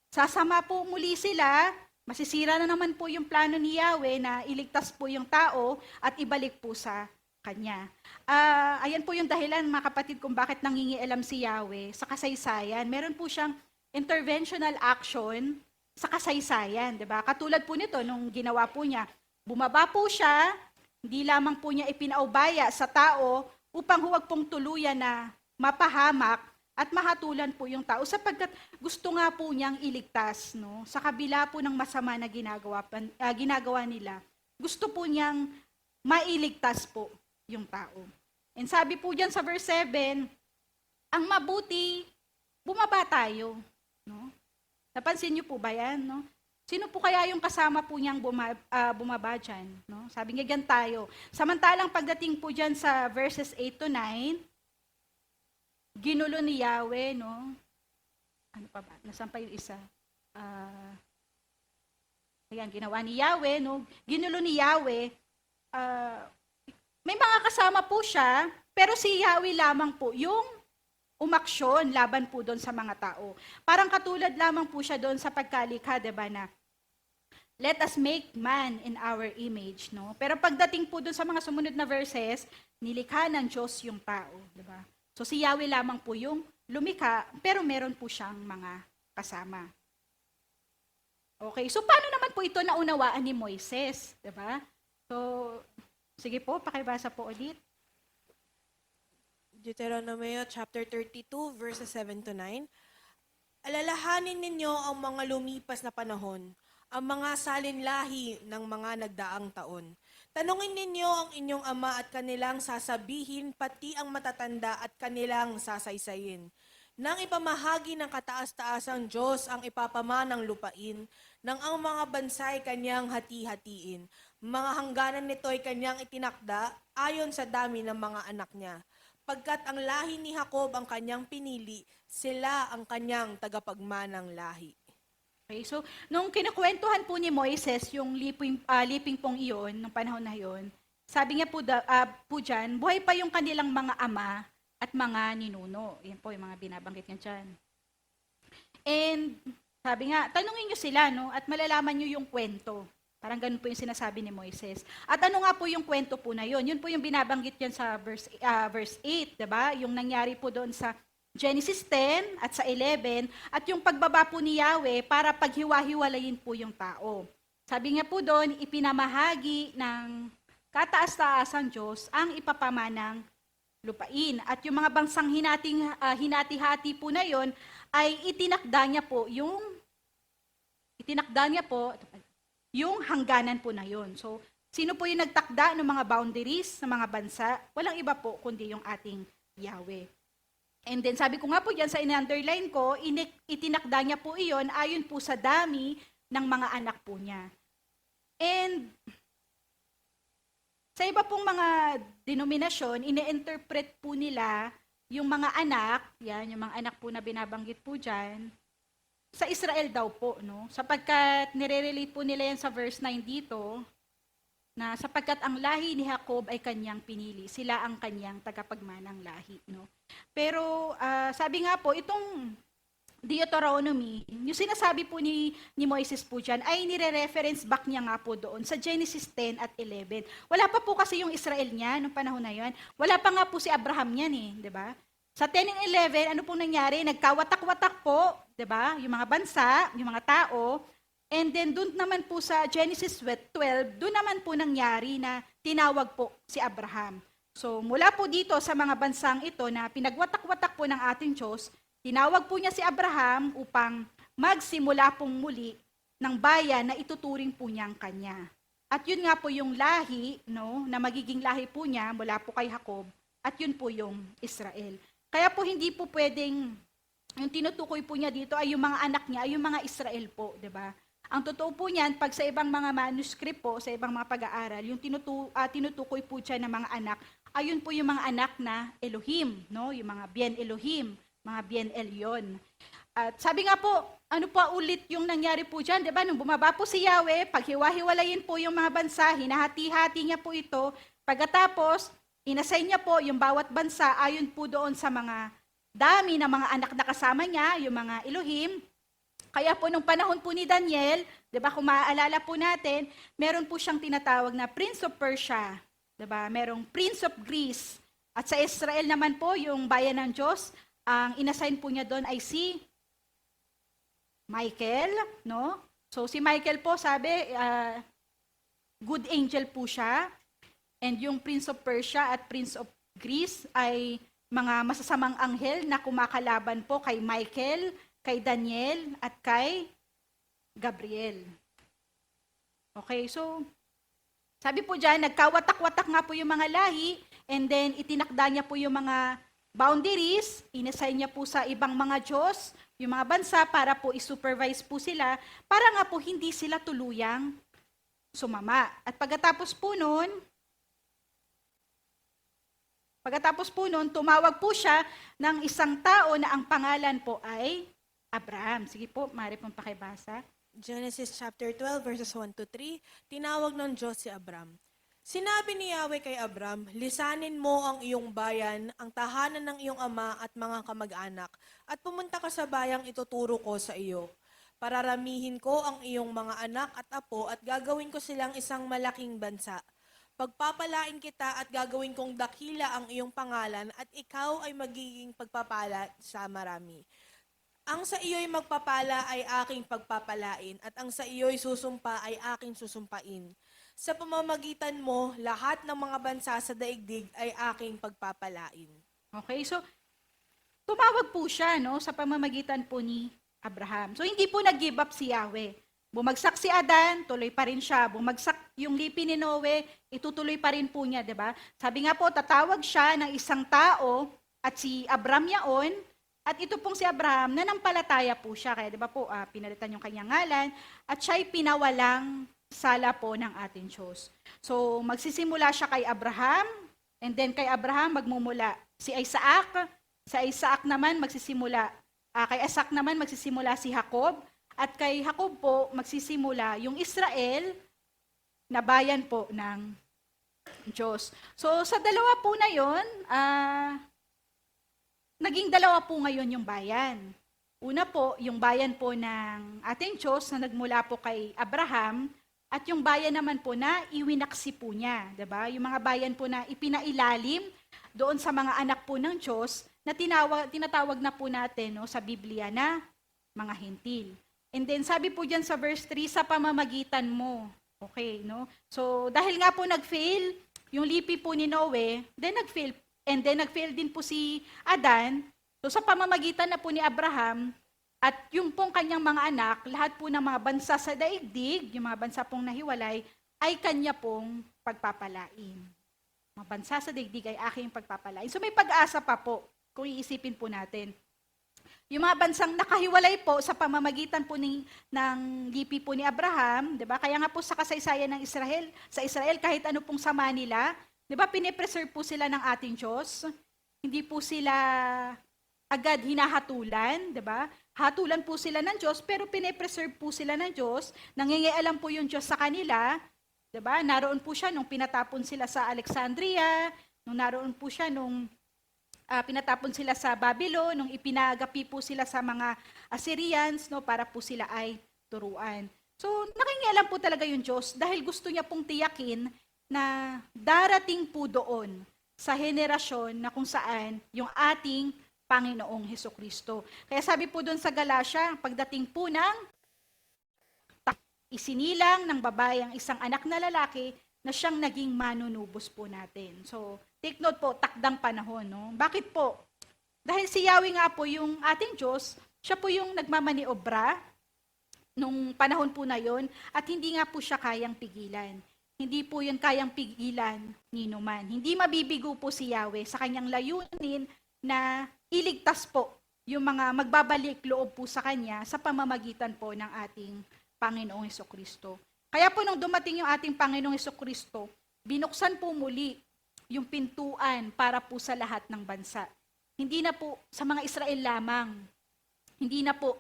Sasama po muli sila, masisira na naman po yung plano ni Yahweh na iligtas po yung tao at ibalik po sa Kanya. Ayan po yung dahilan, mga kapatid, kung bakit nangingialam si Yahweh sa kasaysayan. Meron po siyang interventional action sa kasaysayan, 'di ba? Katulad po nito nung ginawa po niya. Bumaba po siya, hindi lamang po niya ipinaubaya sa tao upang huwag pong tuluyan na mapahamak at mahatulan po yung tao sapagkat gusto nga po niyang iligtas, no? Sa kabila po ng masama na ginagawa nila, gusto po niyang mailigtas po yung tao. And sabi po diyan sa verse 7, ang mabuti, bumaba tayo, no? Napansin niyo po ba yan, no? Sino po kaya yung kasama po niyang bumaba dyan? No? Sabi nga yan tayo. Samantalang pagdating po dyan sa verses 8 to 9, ginulo ni Yahweh, no? Ano pa ba? Nasaan pa yung isa? Ayan, ginawa ni Yahweh, no? Ginulo ni Yahweh. May mga kasama po siya, pero si Yahweh lamang po yung umaksyon laban po doon sa mga tao. Parang katulad lamang po siya doon sa pagkalikha, diba, na let us make man in our image, no? Pero pagdating po doon sa mga sumunod na verses, nilikha ng Diyos yung tao, diba? So si Yahweh lamang po yung lumikha, pero meron po siyang mga kasama. Okay, so paano naman po ito naunawaan ni Moises, diba? So, sige po, pakibasa po ulit. Deuteronomy chapter 32 verses 7 to 9. Alalahanin ninyo ang mga lumipas na panahon, ang mga salinlahi ng mga nagdaang taon. Tanungin ninyo ang inyong ama at kanilang sasabihin, pati ang matatanda at kanilang sasaysayin. Nang ipamahagi ng kataas-taasang Diyos ang ipapamanang lupain, nang ang mga bansay kanyang hati-hatiin, mga hangganan nito'y kanyang itinakda ayon sa dami ng mga anak niya. Pagkat ang lahi ni Jacob ang kanyang pinili, sila ang kanyang tagapagmanang lahi. Okay, so nung kinukwentuhan po ni Moises yung liping pong iyon, nung panahon na iyon, sabi niya po dyan, buhay pa yung kanilang mga ama at mga ninuno. Yan po yung mga binabanggit niya dyan. And sabi nga, tanungin niyo sila, no? At malalaman niyo yung kwento. Parang ganun po yung sinasabi ni Moises. At ano nga po yung kwento po na yun? Yun po yung binabanggit yan sa verse 8, diba? Yung nangyari po doon sa Genesis 10 at sa 11, at yung pagbaba po ni Yahweh para paghiwa-hiwalayin po yung tao. Sabi nga po doon, ipinamahagi ng kataas-taasang Diyos ang ipapamanang lupain. At yung mga bansang hinati-hati po na yon ay itinakda niya po yung hangganan po na yon. So, sino po yung nagtakda ng mga boundaries ng mga bansa? Walang iba po kundi yung ating Yahweh. And then sabi ko nga po dyan sa in-underline ko, itinakda niya po iyon ayon po sa dami ng mga anak po niya. And sa iba pong mga denominasyon, ine-interpret po nila yung mga anak, yan, yung mga anak po na binabanggit po dyan, sa Israel daw po, no? Sapagkat nire-relate po nila yan sa verse 9 dito, na sapagkat ang lahi ni Jacob ay kanyang pinili, sila ang kanyang tagapagmanang lahi, no? Pero sabi nga po, itong Deuteronomy, yung sinasabi po ni Moises po dyan, ay nire-reference back niya nga po doon sa Genesis 10 at 11. Wala pa po kasi yung Israel niya noong panahon na yun. Wala pa nga po si Abraham niyan eh, di ba? Sa 10 and 11, ano pong nangyari? Nagkawatak-watak po, di ba? Yung mga bansa, yung mga tao, And then doon naman po sa Genesis 12, doon naman po nangyari na tinawag po si Abraham. So mula po dito sa mga bansang ito na pinagwatak-watak po ng ating Diyos, tinawag po niya si Abraham upang magsimula pong muli ng bayan na ituturing po niyang kanya. At yun nga po yung lahi, no, na magiging lahi po niya mula po kay Jacob, at yun po yung Israel. Kaya po hindi po pwedeng, yung tinutukoy po niya dito ay yung mga anak niya, ay yung mga Israel po, di ba? Ang totoo po niyan, pag sa ibang mga manuscript po, sa ibang mga pag-aaral, yung tinutukoy po siya ng mga anak, ayun po yung mga anak na Elohim, no? Yung mga Bien Elohim, mga Bien Elyon. At sabi nga po, ano pa ulit yung nangyari po dyan, di ba? Nung bumaba po si Yahweh, paghiwa-hiwalayin po yung mga bansa, hinahati-hati niya po ito. Pagkatapos, inassign niya po yung bawat bansa ayon po doon sa mga dami ng mga anak na kasama niya, yung mga Elohim. Kaya po nung panahon po ni Daniel, 'di ba, kung maaalala po natin, meron po siyang tinatawag na Prince of Persia, 'di ba? Merong Prince of Greece. At sa Israel naman po, yung bayan ng Diyos, ang inassign po niya doon ay si Michael, no? So si Michael po, sabi, good angel po siya. And yung Prince of Persia at Prince of Greece ay mga masasamang anghel na kumakalaban po kay Michael, kay Daniel, at kay Gabriel. Okay, so sabi po dyan, nagkawatak-watak nga po yung mga lahi, and then itinakda niya po yung mga boundaries, inassign niya po sa ibang mga Diyos, yung mga bansa para po isupervise po sila, para nga po hindi sila tuluyang sumama. At pagkatapos po nun, tumawag po siya ng isang tao na ang pangalan po ay Abraham. Sige po, maaari pong pakibasa. Genesis chapter 12 verses 1 to 3, tinawag ng Diyos si Abram. Sinabi ni Yahweh kay Abram, lisanin mo ang iyong bayan, ang tahanan ng iyong ama at mga kamag-anak, at pumunta ka sa bayang ituturo ko sa iyo. Pararamihin ko ang iyong mga anak at apo at gagawin ko silang isang malaking bansa. Pagpapalain kita at gagawin kong dakila ang iyong pangalan at ikaw ay magiging pagpapala sa marami. Ang sa iyo'y magpapala ay aking pagpapalain at ang sa iyo'y susumpa ay aking susumpain. Sa pamamagitan mo, lahat ng mga bansa sa daigdig ay aking pagpapalain. Okay, so tumawag po siya, no, sa pamamagitan po ni Abraham. So hindi po nag-give up si Yahweh. Bumagsak si Adan, tuloy pa rin siya. Bumagsak yung lipi ni Noe, itutuloy pa rin po niya, di ba? Sabi nga po, tatawag siya ng isang tao at si Abram yaon. At ito pong si Abraham, nanampalataya po siya. Kaya di ba po, pinalitan yung kanyang ngalan. At siya'y pinawalang sala po ng ating Diyos. So, magsisimula siya kay Abraham. And then kay Abraham, magmumula si Isaac. Sa Isaac naman, kay Isaac naman, magsisimula si Jacob. At kay Jacob po, magsisimula yung Israel na bayan po ng Diyos. So, sa dalawa po na yun, naging dalawa po ngayon yung bayan. Una po, yung bayan po ng ating Diyos na nagmula po kay Abraham, at yung bayan naman po na iwinaksi po niya. Diba? Yung mga bayan po na ipinailalim doon sa mga anak po ng Diyos na tinatawag na po natin, no, sa Biblia na mga hintil. And then sabi po dyan sa verse 3, sa pamamagitan mo. Okay, no? So dahil nga po nag-fail yung lipi po ni Noe, then nag-fail. And then nag-fail din po si Adan. So sa pamamagitan na po ni Abraham at yung pong kanyang mga anak, lahat po ng mga bansa sa daigdig, yung mga bansa pong nahiwalay, ay kanya pong pagpapalain. Mga bansa sa daigdig ay aking pagpapalain. So may pag-asa pa po, kung iisipin po natin. Yung mga bansang nakahiwalay po sa pamamagitan po ng lipi po ni Abraham, 'di ba? Kaya nga po sa kasaysayan ng Israel, sa Israel kahit ano pong sama nila, 'di ba, pine-preserve po sila ng ating Diyos. Hindi po sila agad hinahatulan, 'di ba? Hatulan po sila ng Diyos, pero pine-preserve po sila ng Diyos. Nangingialam po yung Diyos sa kanila, 'di ba? Naroon po siya nung pinatapon sila sa Alexandria, nung naroon po siya nung pinatapon sila sa Babylon, nung ipinagapi po sila sa mga Assyrians, no, para po sila ay turuan. So, nakingialam po talaga yung Diyos dahil gusto niya pong tiyakin na darating po doon sa henerasyon na kung saan yung ating Panginoong Hesukristo. Kaya sabi po doon sa Galatia, pagdating po ng isinilang ng babae ang isang anak na lalaki na siyang naging manunubos po natin. So, take note po, takdang panahon. No? Bakit po? Dahil si Yahweh nga po yung ating Diyos, siya po yung nagmamaniobra nung panahon po na yon at hindi nga po siya kayang pigilan. Hindi po yun kayang pigilan ni Numan. Hindi mabibigo po si Yahweh sa kanyang layunin na iligtas po yung mga magbabalik loob po sa kanya sa pamamagitan po ng ating Panginoong Hesukristo. Kaya po nung dumating yung ating Panginoong Hesukristo, binuksan po muli yung pintuan para po sa lahat ng bansa. Hindi na po sa mga Israel lamang. Hindi na po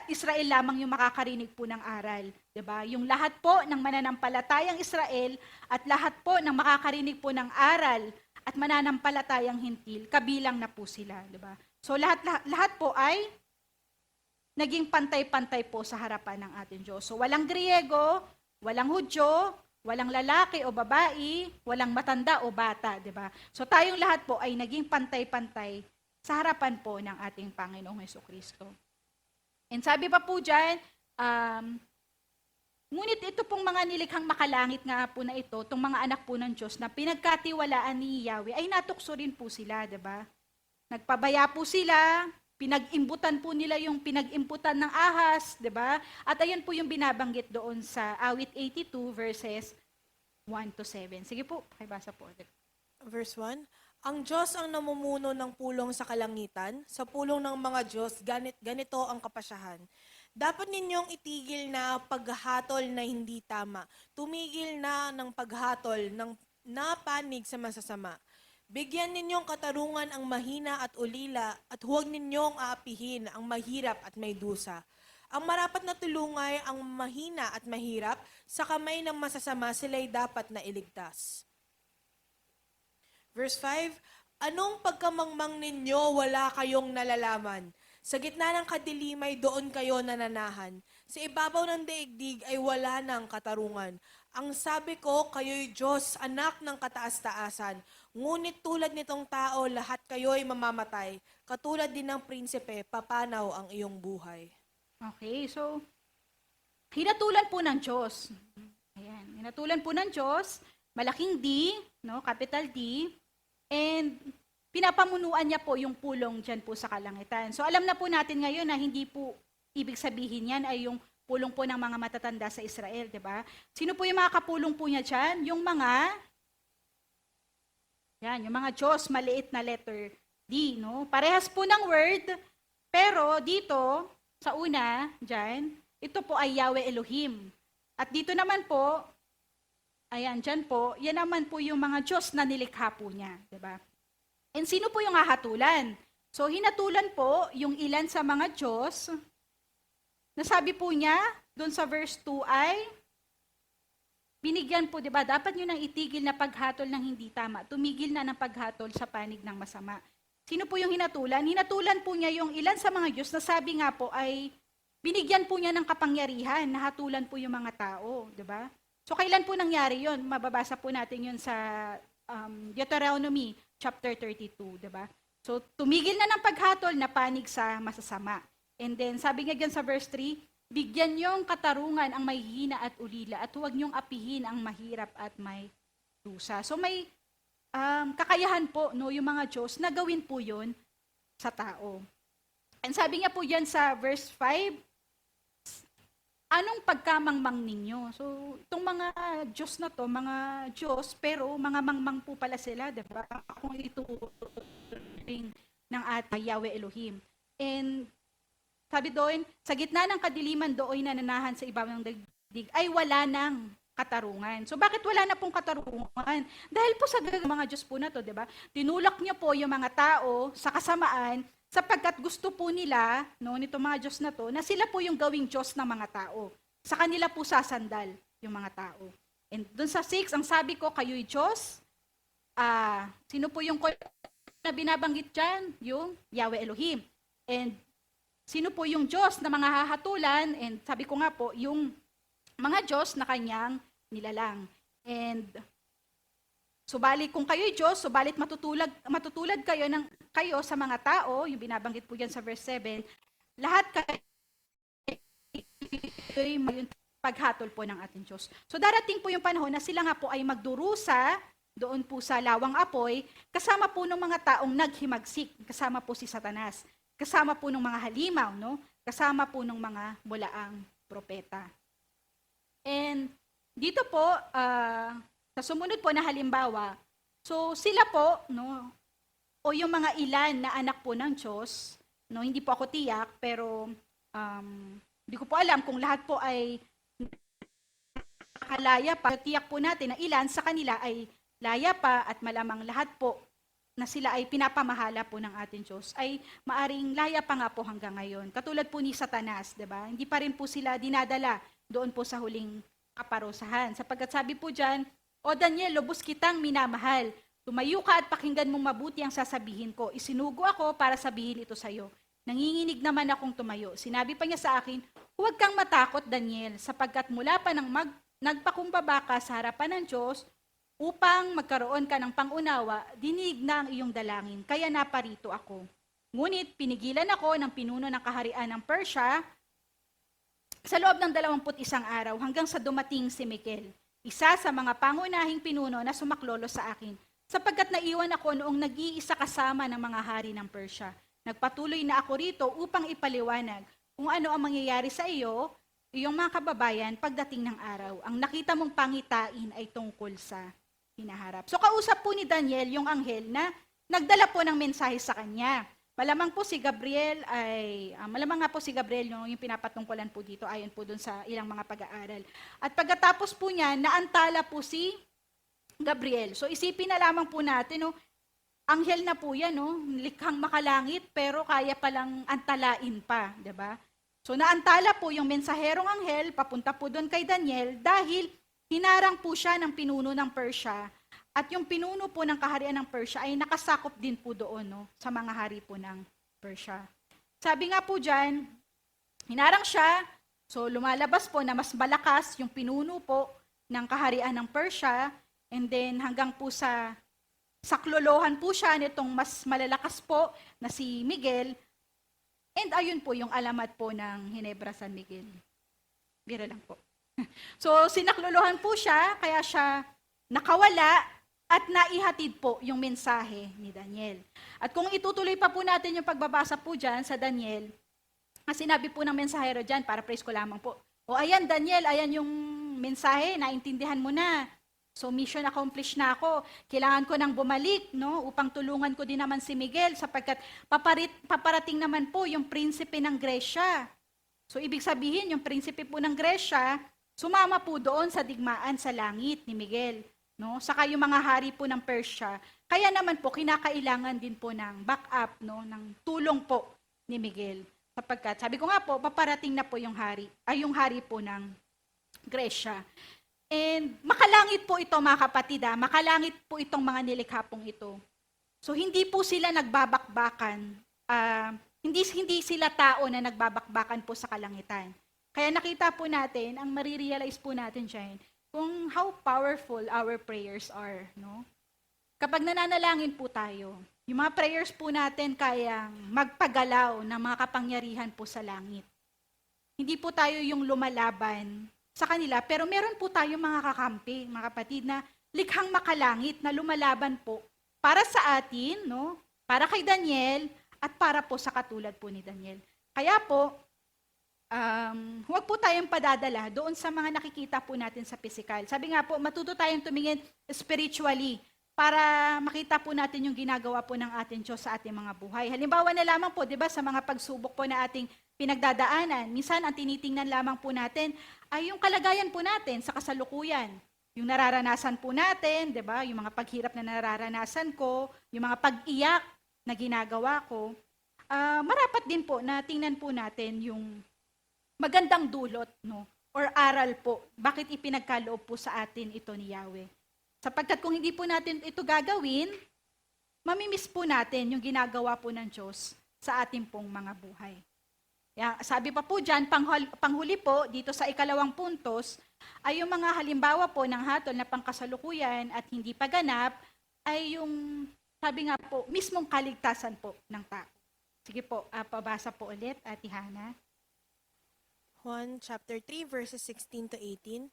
Israel lamang yung makakarinig po ng aral. 'Di ba? Yung lahat po ng mananampalatayang Israel at lahat po ng makakarinig po ng aral at mananampalatayang Hintil, kabilang na po sila. 'Di ba? So lahat po ay naging pantay-pantay po sa harapan ng ating Diyos. So walang Griego, walang Hudyo, walang lalaki o babae, walang matanda o bata, 'di ba? So tayong lahat po ay naging pantay-pantay sa harapan po ng ating Panginoong Hesukristo. And sabi pa po diyan, ngunit ito pong mga nilikhang makalangit nga po na ito, itong mga anak po ng Diyos na pinagkatiwalaan ni Yahweh, ay natukso rin po sila, 'di ba? Nagpabaya po sila, pinag-imbutan po nila yung pinag-imputan ng ahas, 'di ba? At ayun po yung binabanggit doon sa awit 82 verses 1 to 7. Sige po, pakibasa po. Verse 1, ang Diyos ang namumuno ng pulong sa kalangitan, sa pulong ng mga Diyos, ganito ang kapasyahan. Dapat ninyong itigil na paghatol na hindi tama. Tumigil na ng paghatol ng napanig sa masasama. Bigyan ninyong katarungan ang mahina at ulila at huwag ninyong aapihin ang mahirap at may dusa. Ang marapat na tulungay ang mahina at mahirap, sa kamay ng masasama sila'y dapat na iligtas. Verse 5, anong pagkamangmang ninyo wala kayong nalalaman? Sa gitna ng kadilimay doon kayo nananahan. Sa ibabaw ng daigdig ay wala ng katarungan. Ang sabi ko, kayo'y Diyos, anak ng kataas-taasan. Ngunit tulad nitong tao, lahat kayo'y mamamatay. Katulad din ng prinsipe, papanaw ang iyong buhay. Okay, so hinatulan po ng Diyos. Ayan, hinatulan po ng Diyos, malaking D, no, capital D, and pinapamunuan niya po yung pulong dyan po sa kalangitan. So alam na po natin ngayon na hindi po ibig sabihin yan ay yung pulong po ng mga matatanda sa Israel, di ba? Sino po yung mga kapulong po niya dyan? Yung mga Diyos, maliit na letter D, no? Parehas po ng word, pero dito, sa una, dyan, ito po ay Yahweh Elohim. At dito naman po, ayan, dyan po, yan naman po yung mga Diyos na nilikha po niya, di ba? And sino po yung hahatulan? So, hinatulan po yung ilan sa mga Diyos, nasabi po niya, doon sa verse 2 ay, binigyan po, di ba, dapat nyo nang itigil na paghatol ng hindi tama, tumigil na ng paghatol sa panig ng masama. Sino po yung hinatulan? Hinatulan po niya yung ilan sa mga Diyos na sabi nga po ay, binigyan po niya ng kapangyarihan, nahatulan po yung mga tao, di ba? So, kailan po nangyari yun? Mababasa po natin yun sa Deuteronomy chapter 32, di ba? So, tumigil na ng paghatol na panig sa masasama. And then, sabi nga dyan sa verse 3, bigyan niyong katarungan ang may hina at ulila at huwag niyong apihin ang mahirap at may dusa. So, may kakayahan po, no, yung mga Diyos na gawin po yun sa tao. And sabi nga po dyan sa verse 5, anong pagkamangmang ninyo? So, itong mga Diyos na to, mga Diyos, pero mga mangmang po pala sila, di ba? Kung ituturing ng ating Yahweh Elohim. And sabi doon, sa gitna ng kadiliman doon nananahan sa ibabaw ng daigdig, ay wala ng katarungan. So bakit wala na pong katarungan? Dahil po sa mga Diyos po na to, di ba? Tinulak niya po yung mga tao sa kasamaan sapagkat gusto po nila, no, nito mga Diyos na to, na sila po yung gawing Diyos ng mga tao. Sa kanila po sasandal yung mga tao. And dun sa 6, ang sabi ko, kayo'y Diyos. Sino po yung na binabanggit dyan? Yung Yahweh Elohim. And sino po yung Diyos na mga hahatulan? And sabi ko nga po, yung mga Diyos na kanyang nilalang. And subalit kung kayo'y Diyos, subalit matutulad kayo sa mga tao, yung binabanggit po dyan sa verse 7, lahat kayo'y paghatol po ng ating Diyos. So darating po yung panahon na sila nga po ay magdurusa doon po sa lawang apoy, kasama po ng mga taong naghimagsik, kasama po si Satanas, kasama po ng mga halimaw, no? Kasama po ng mga bulaang propeta. And dito po, sa sumunod po na halimbawa, so sila po, no, o yung mga ilan na anak po ng Diyos, no, hindi po ako tiyak, pero hindi ko po alam kung lahat po ay nakalaya pa. Tiyak po natin na ilan sa kanila ay laya pa at malamang lahat po na sila ay pinapamahala po ng ating Diyos ay maaring laya pa nga po hanggang ngayon. Katulad po ni Satanas, 'di ba? Hindi pa rin po sila dinadala doon po sa huling kaparusahan. Sapagkat sabi po diyan, "O Daniel, lubos kitang minamahal. Tumayo ka at pakinggan mong mabuti ang sasabihin ko. Isinugo ako para sabihin ito sa iyo. Nanginginig naman akong tumayo." Sinabi pa niya sa akin, "Huwag kang matakot, Daniel, sapagkat mula pa nang nagpakumbaba ka sa harapan ng Diyos, upang magkaroon ka ng pangunawa, dinig na ang iyong dalangin, kaya naparito ako. Ngunit pinigilan ako ng pinuno ng kaharian ng Persia sa loob ng 21 araw hanggang sa dumating si Miguel, isa sa mga pangunahing pinuno na sumaklolo sa akin, sapagkat naiwan ako noong nag-iisa kasama ng mga hari ng Persia. Nagpatuloy na ako rito upang ipaliwanag kung ano ang mangyayari sa iyo, iyong mga kababayan, pagdating ng araw. Ang nakita mong pangitain ay tungkol sa hinaharap. So kausap po ni Daniel yung anghel na nagdala po ng mensahe sa kanya. Malamang po si Gabriel malamang nga po si Gabriel yung pinapatungkulan po dito ayon po dun sa ilang mga pag-aaral. At pagkatapos po niya, naantala po si Gabriel. So isipin na lamang po natin, no, anghel na po yan, no, likhang makalangit pero kaya palang antalain pa, 'di ba? So naantala po yung mensaherong anghel papunta po doon kay Daniel dahil hinarang po siya ng pinuno ng Persia at yung pinuno po ng kaharian ng Persia ay nakasakop din po doon, no, sa mga hari po ng Persia. Sabi nga po dyan, hinarang siya, so lumalabas po na mas malakas yung pinuno po ng kaharian ng Persia and then hanggang po sa saklolohan po siya nitong mas malalakas po na si Miguel. And ayun po yung alamat po ng Ginebra San Miguel. Bira lang po. So, sinaklolohan po siya, kaya siya nakawala at naihatid po yung mensahe ni Daniel. At kung itutuloy pa po natin yung pagbabasa po dyan sa Daniel, ang sinabi po ng mensahero dyan, para praise ko lamang po, "O ayan Daniel, ayan yung mensahe, naintindihan mo na. So mission accomplished na ako. Kailangan ko nang bumalik, no, upang tulungan ko din naman si Miguel sapagkat paparating naman po yung prinsipe ng Gresya." So ibig sabihin, yung prinsipe po ng Gresya, sumama po doon sa digmaan sa langit ni Miguel, no? Saka yung mga hari po ng Persia, kaya naman po kinakailangan din po ng backup, no, ng tulong po ni Miguel. Sapagkat sabi ko nga po, paparating na po yung hari po ng Gresya. And makalangit po ito mga kapatid, makalangit po itong mga nilikha pong ito. So hindi po sila nagbabakbakan, hindi sila tao na nagbabakbakan po sa kalangitan. Kaya nakita po natin, ang marirealize po natin dyan, kung how powerful our prayers are, no? Kapag nananalangin po tayo, yung mga prayers po natin kayang magpagalaw ng mga kapangyarihan po sa langit. Hindi po tayo yung lumalaban sa kanila, pero meron po tayo mga kakampi, mga kapatid, na likhang makalangit na lumalaban po para sa atin, no? Para kay Daniel at para po sa katulad po ni Daniel. Kaya po, huwag po tayong padadala doon sa mga nakikita po natin sa physical. Sabi nga po, matuto tayong tumingin spiritually para makita po natin yung ginagawa po ng ating Diyos sa ating mga buhay. Halimbawa na lamang po, di ba, sa mga pagsubok po na ating pinagdadaanan, minsan ang tinitingnan lamang po natin ay yung kalagayan po natin sa kasalukuyan. Yung nararanasan po natin, di ba, yung mga paghirap na nararanasan ko, yung mga pag-iyak na ginagawa ko. Marapat din po na tingnan po natin yung magandang dulot, no, or aral po, bakit ipinagkaloob po sa atin ito ni Yahweh. Sapagkat kung hindi po natin ito gagawin, mamimiss po natin yung ginagawa po ng Diyos sa ating pong mga buhay. Sabi pa po dyan, panghuli po, dito sa ikalawang puntos, ay yung mga halimbawa po ng hatol na pangkasalukuyan at hindi paganap, ay yung, sabi nga po, mismong kaligtasan po ng tao. Sige po, pabasa po ulit, Ate Hana. Juan chapter 3 verses 16 to 18.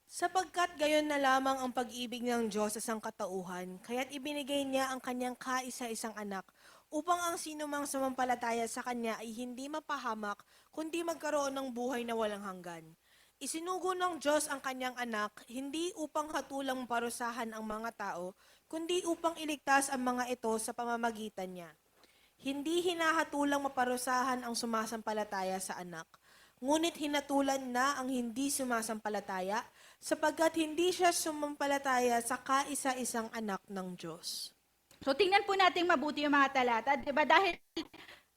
Sapagkat gayon na lamang ang pag-ibig ng Diyos sa sangkatauhan, kaya't ibinigay niya ang kanyang kaisa-isang anak, upang ang sinumang sumampalataya sa kanya ay hindi mapahamak, kundi magkaroon ng buhay na walang hanggan. Isinugo ng Diyos ang kanyang anak, hindi upang hatulang parusahan ang mga tao, kundi upang iligtas ang mga ito sa pamamagitan niya. Hindi hinahatulang maparusahan ang sumasampalataya sa anak, ngunit hinatulan na ang hindi sumasampalataya, sapagkat hindi siya sumampalataya sa kaisa-isang anak ng Diyos. So tingnan po natin mabuti yung mga talata, 'di ba? Dahil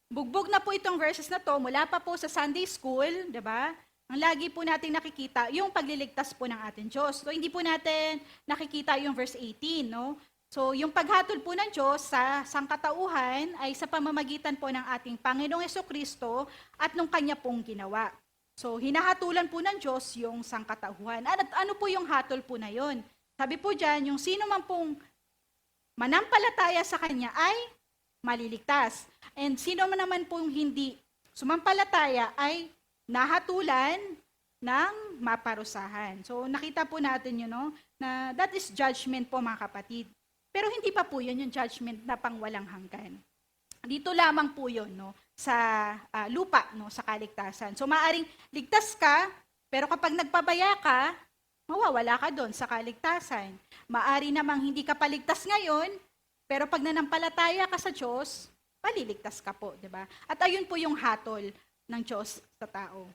bugbog na po itong verses na to mula pa po sa Sunday school, 'di ba? Ang lagi po nating nakikita yung pagliligtas po ng ating Diyos. So hindi po natin nakikita yung verse 18, no? So yung paghatol po ng Diyos sa sangkatauhan ay sa pamamagitan po ng ating Panginoong Hesukristo at nung kanya pong ginawa. So hinahatulan po ng Diyos yung sangkatauhan. At ano po yung hatol po na yon? Sabi po diyan, yung sino man pong manampalataya sa kanya ay maliligtas. And sino man naman pong hindi sumampalataya ay nahatulan ng maparusahan. So nakita po natin yun, no? Na that is judgment po mga kapatid. Pero hindi pa po yun yung judgment na pangwalang hanggan. Dito lamang po yun, no? Sa lupa, no? Sa kaligtasan. So maaring ligtas ka, pero kapag nagpabaya ka, mawawala ka doon sa kaligtasan. Maari namang hindi ka paligtas ngayon, pero pag nanampalataya ka sa Diyos, maliligtas ka po, di ba? At ayun po yung hatol ng Diyos sa tao.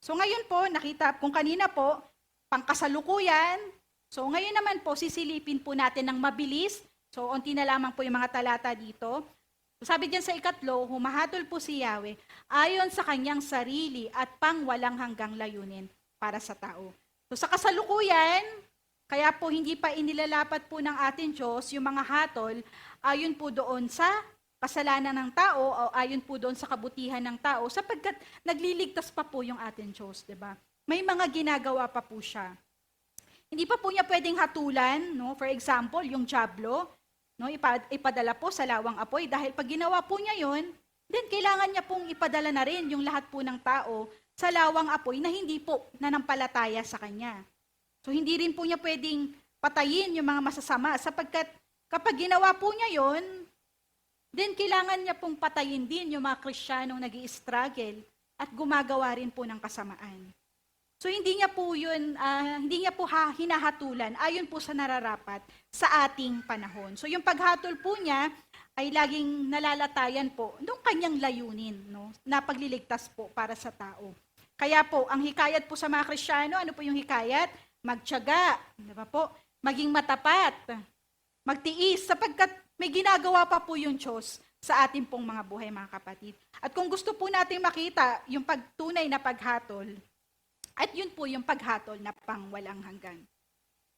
So ngayon po, nakita kung kanina po, pangkasalukuyan. So ngayon naman po, sisilipin po natin ng mabilis. So unti na lamang po yung mga talata dito. So, sabi diyan sa 3, humahatol po si Yahweh ayon sa kanyang sarili at pangwalang hanggang layunin para sa tao. So sa kasalukuyan, kaya po hindi pa inilalapat po ng ating Diyos yung mga hatol ayon po doon sa kasalanan ng tao o ayon po doon sa kabutihan ng tao sapagkat nagliligtas pa po yung ating Diyos, 'di ba? May mga ginagawa pa po siya. Hindi pa po niya pwedeng hatulan, no? For example, yung dyablo, no, ipadala po sa lawang apoy dahil pag ginawa po niya 'yon, then kailangan niya pong ipadala na rin yung lahat po ng tao sa lawang apoy na hindi po nanampalataya sa kanya. So hindi rin po niya pwedeng patayin yung mga masasama sapagkat kapag ginawa po niya 'yon, then kailangan niya pong patayin din yung mga Kristiyanong nag-i-struggle at gumagawa rin po ng kasamaan. So hindi niya po yun, hindi niya po hinahatulan ayon po sa nararapat sa ating panahon. So yung paghatol po niya ay laging nalalatayan po nung kanyang layunin, no, na pagliligtas po para sa tao. Kaya po, ang hikayat po sa mga Kristiyano, ano po yung hikayat? Magtiyaga, di ba po? Maging matapat, magtiis, sapagkat may ginagawa pa po yung Diyos sa ating pong mga buhay, mga kapatid. At kung gusto po nating makita yung pagtunay na paghatol, at yun po yung paghatol na pangwalang hanggan.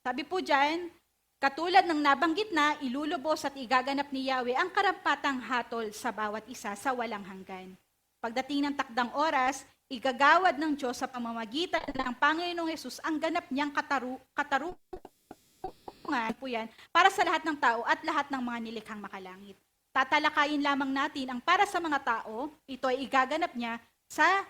Sabi po dyan, katulad ng nabanggit na, ilulubos at igaganap ni Yahweh ang karampatang hatol sa bawat isa sa walang hanggan. Pagdating ng takdang oras, igagawad ng Diyos sa pamamagitan ng Panginoong Hesus ang ganap niyang katarungan po yan para sa lahat ng tao at lahat ng mga nilikhang makalangit. Tatalakayin lamang natin ang para sa mga tao, ito ay igaganap niya sa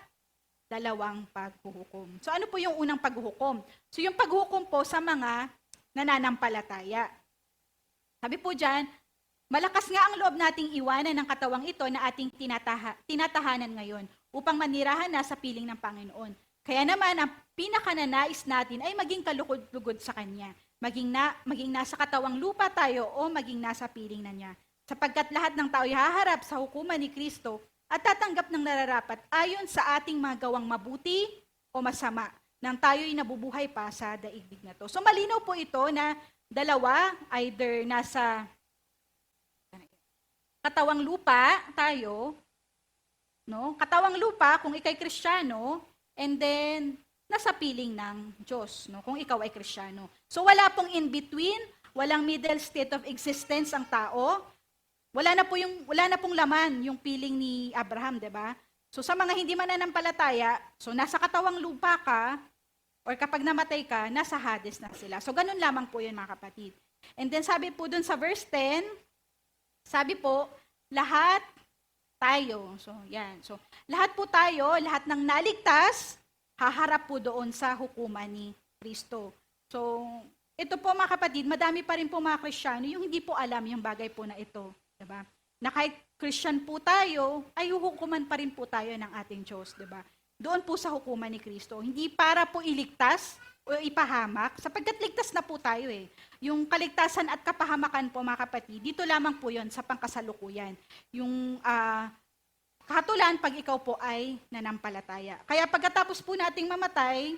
dalawang paghuhukom. So ano po yung unang paghuhukom? So yung paghuhukom po sa mga nananampalataya. Sabi po dyan, malakas nga ang loob nating iwanan ng katawang ito na ating tinatahanan ngayon upang manirahan na sa piling ng Panginoon. Kaya naman, ang pinakananais natin ay maging kalugod-lugod sa Kanya. Maging nasa katawang lupa tayo o maging nasa piling na Niya. Sapagkat lahat ng tao ay haharap sa hukuman ni Kristo at tatanggap ng nararapat ayon sa ating mga gawang mabuti o masama nang tayo'y nabubuhay pa sa daigdig na to. So malinaw po ito na dalawa, either nasa katawang lupa tayo, no? Katawang lupa kung ikay Kristiyano, and then nasa piling ng Diyos, no? Kung ikaw ay Kristiyano. So wala pong in between, walang middle state of existence ang tao. Wala na pong laman yung piling ni Abraham, 'di ba? So sa mga hindi mananampalataya, so nasa katawang lupa ka or kapag namatay ka, nasa Hades na sila. So ganun lamang po 'yun, mga kapatid. And then sabi po dun sa verse 10, sabi po, lahat tayo. So, yan. So, lahat po tayo, lahat ng naligtas, haharap po doon sa hukuman ni Kristo. So, ito po mga kapatid, madami pa rin po mga Kristiyano yung hindi po alam yung bagay po na ito. Diba? Na kahit Christian po tayo, ay hukuman pa rin po tayo ng ating Diyos. Diba? Doon po sa hukuman ni Kristo. Hindi para po iligtas o ipahamak, sapagkat ligtas na po tayo eh. Yung kaligtasan at kapahamakan po mga kapatid, dito lamang po yon sa pangkasalukuyan. Yung kahatulan pag ikaw po ay nanampalataya. Kaya pagkatapos po nating mamatay,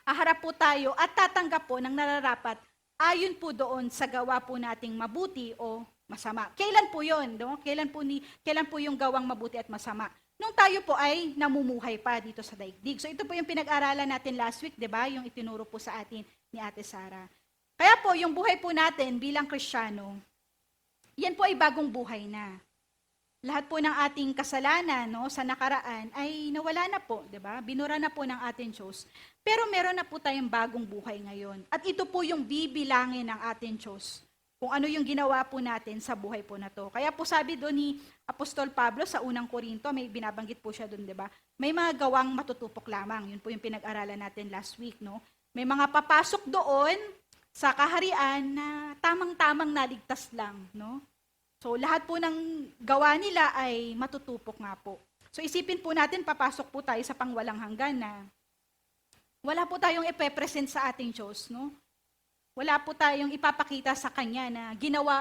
haharap po tayo at tatanggap po ng nararapat ayon po doon sa gawa po nating mabuti o masama. Kailan po yon? No? Kailan po yung gawang mabuti at masama? Nung tayo po ay namumuhay pa dito sa daigdig. So ito po yung pinag-aralan natin last week, 'di ba? Yung itinuro po sa atin ni Ate Sara. Kaya po yung buhay po natin bilang Kristiyano, yan po ay bagong buhay na. Lahat po ng ating kasalanan, no, sa nakaraan ay nawala na po, 'di ba? Binura na po ng ating Diyos. Pero meron na po tayong bagong buhay ngayon. At ito po yung bibilangin ng ating Diyos. Kung ano yung ginawa po natin sa buhay po na to. Kaya po sabi doon ni Apostol Pablo sa unang Korinto, may binabanggit po siya doon, di ba? May mga gawang matutupok lamang. Yun po yung pinag-aralan natin last week, no? May mga papasok doon sa kaharian na tamang-tamang naligtas lang, no? So lahat po ng gawa nila ay matutupok nga po. So isipin po natin, papasok po tayo sa pangwalang hanggan na wala po tayong ipepresent sa ating Diyos, no? Wala po tayong ipapakita sa Kanya na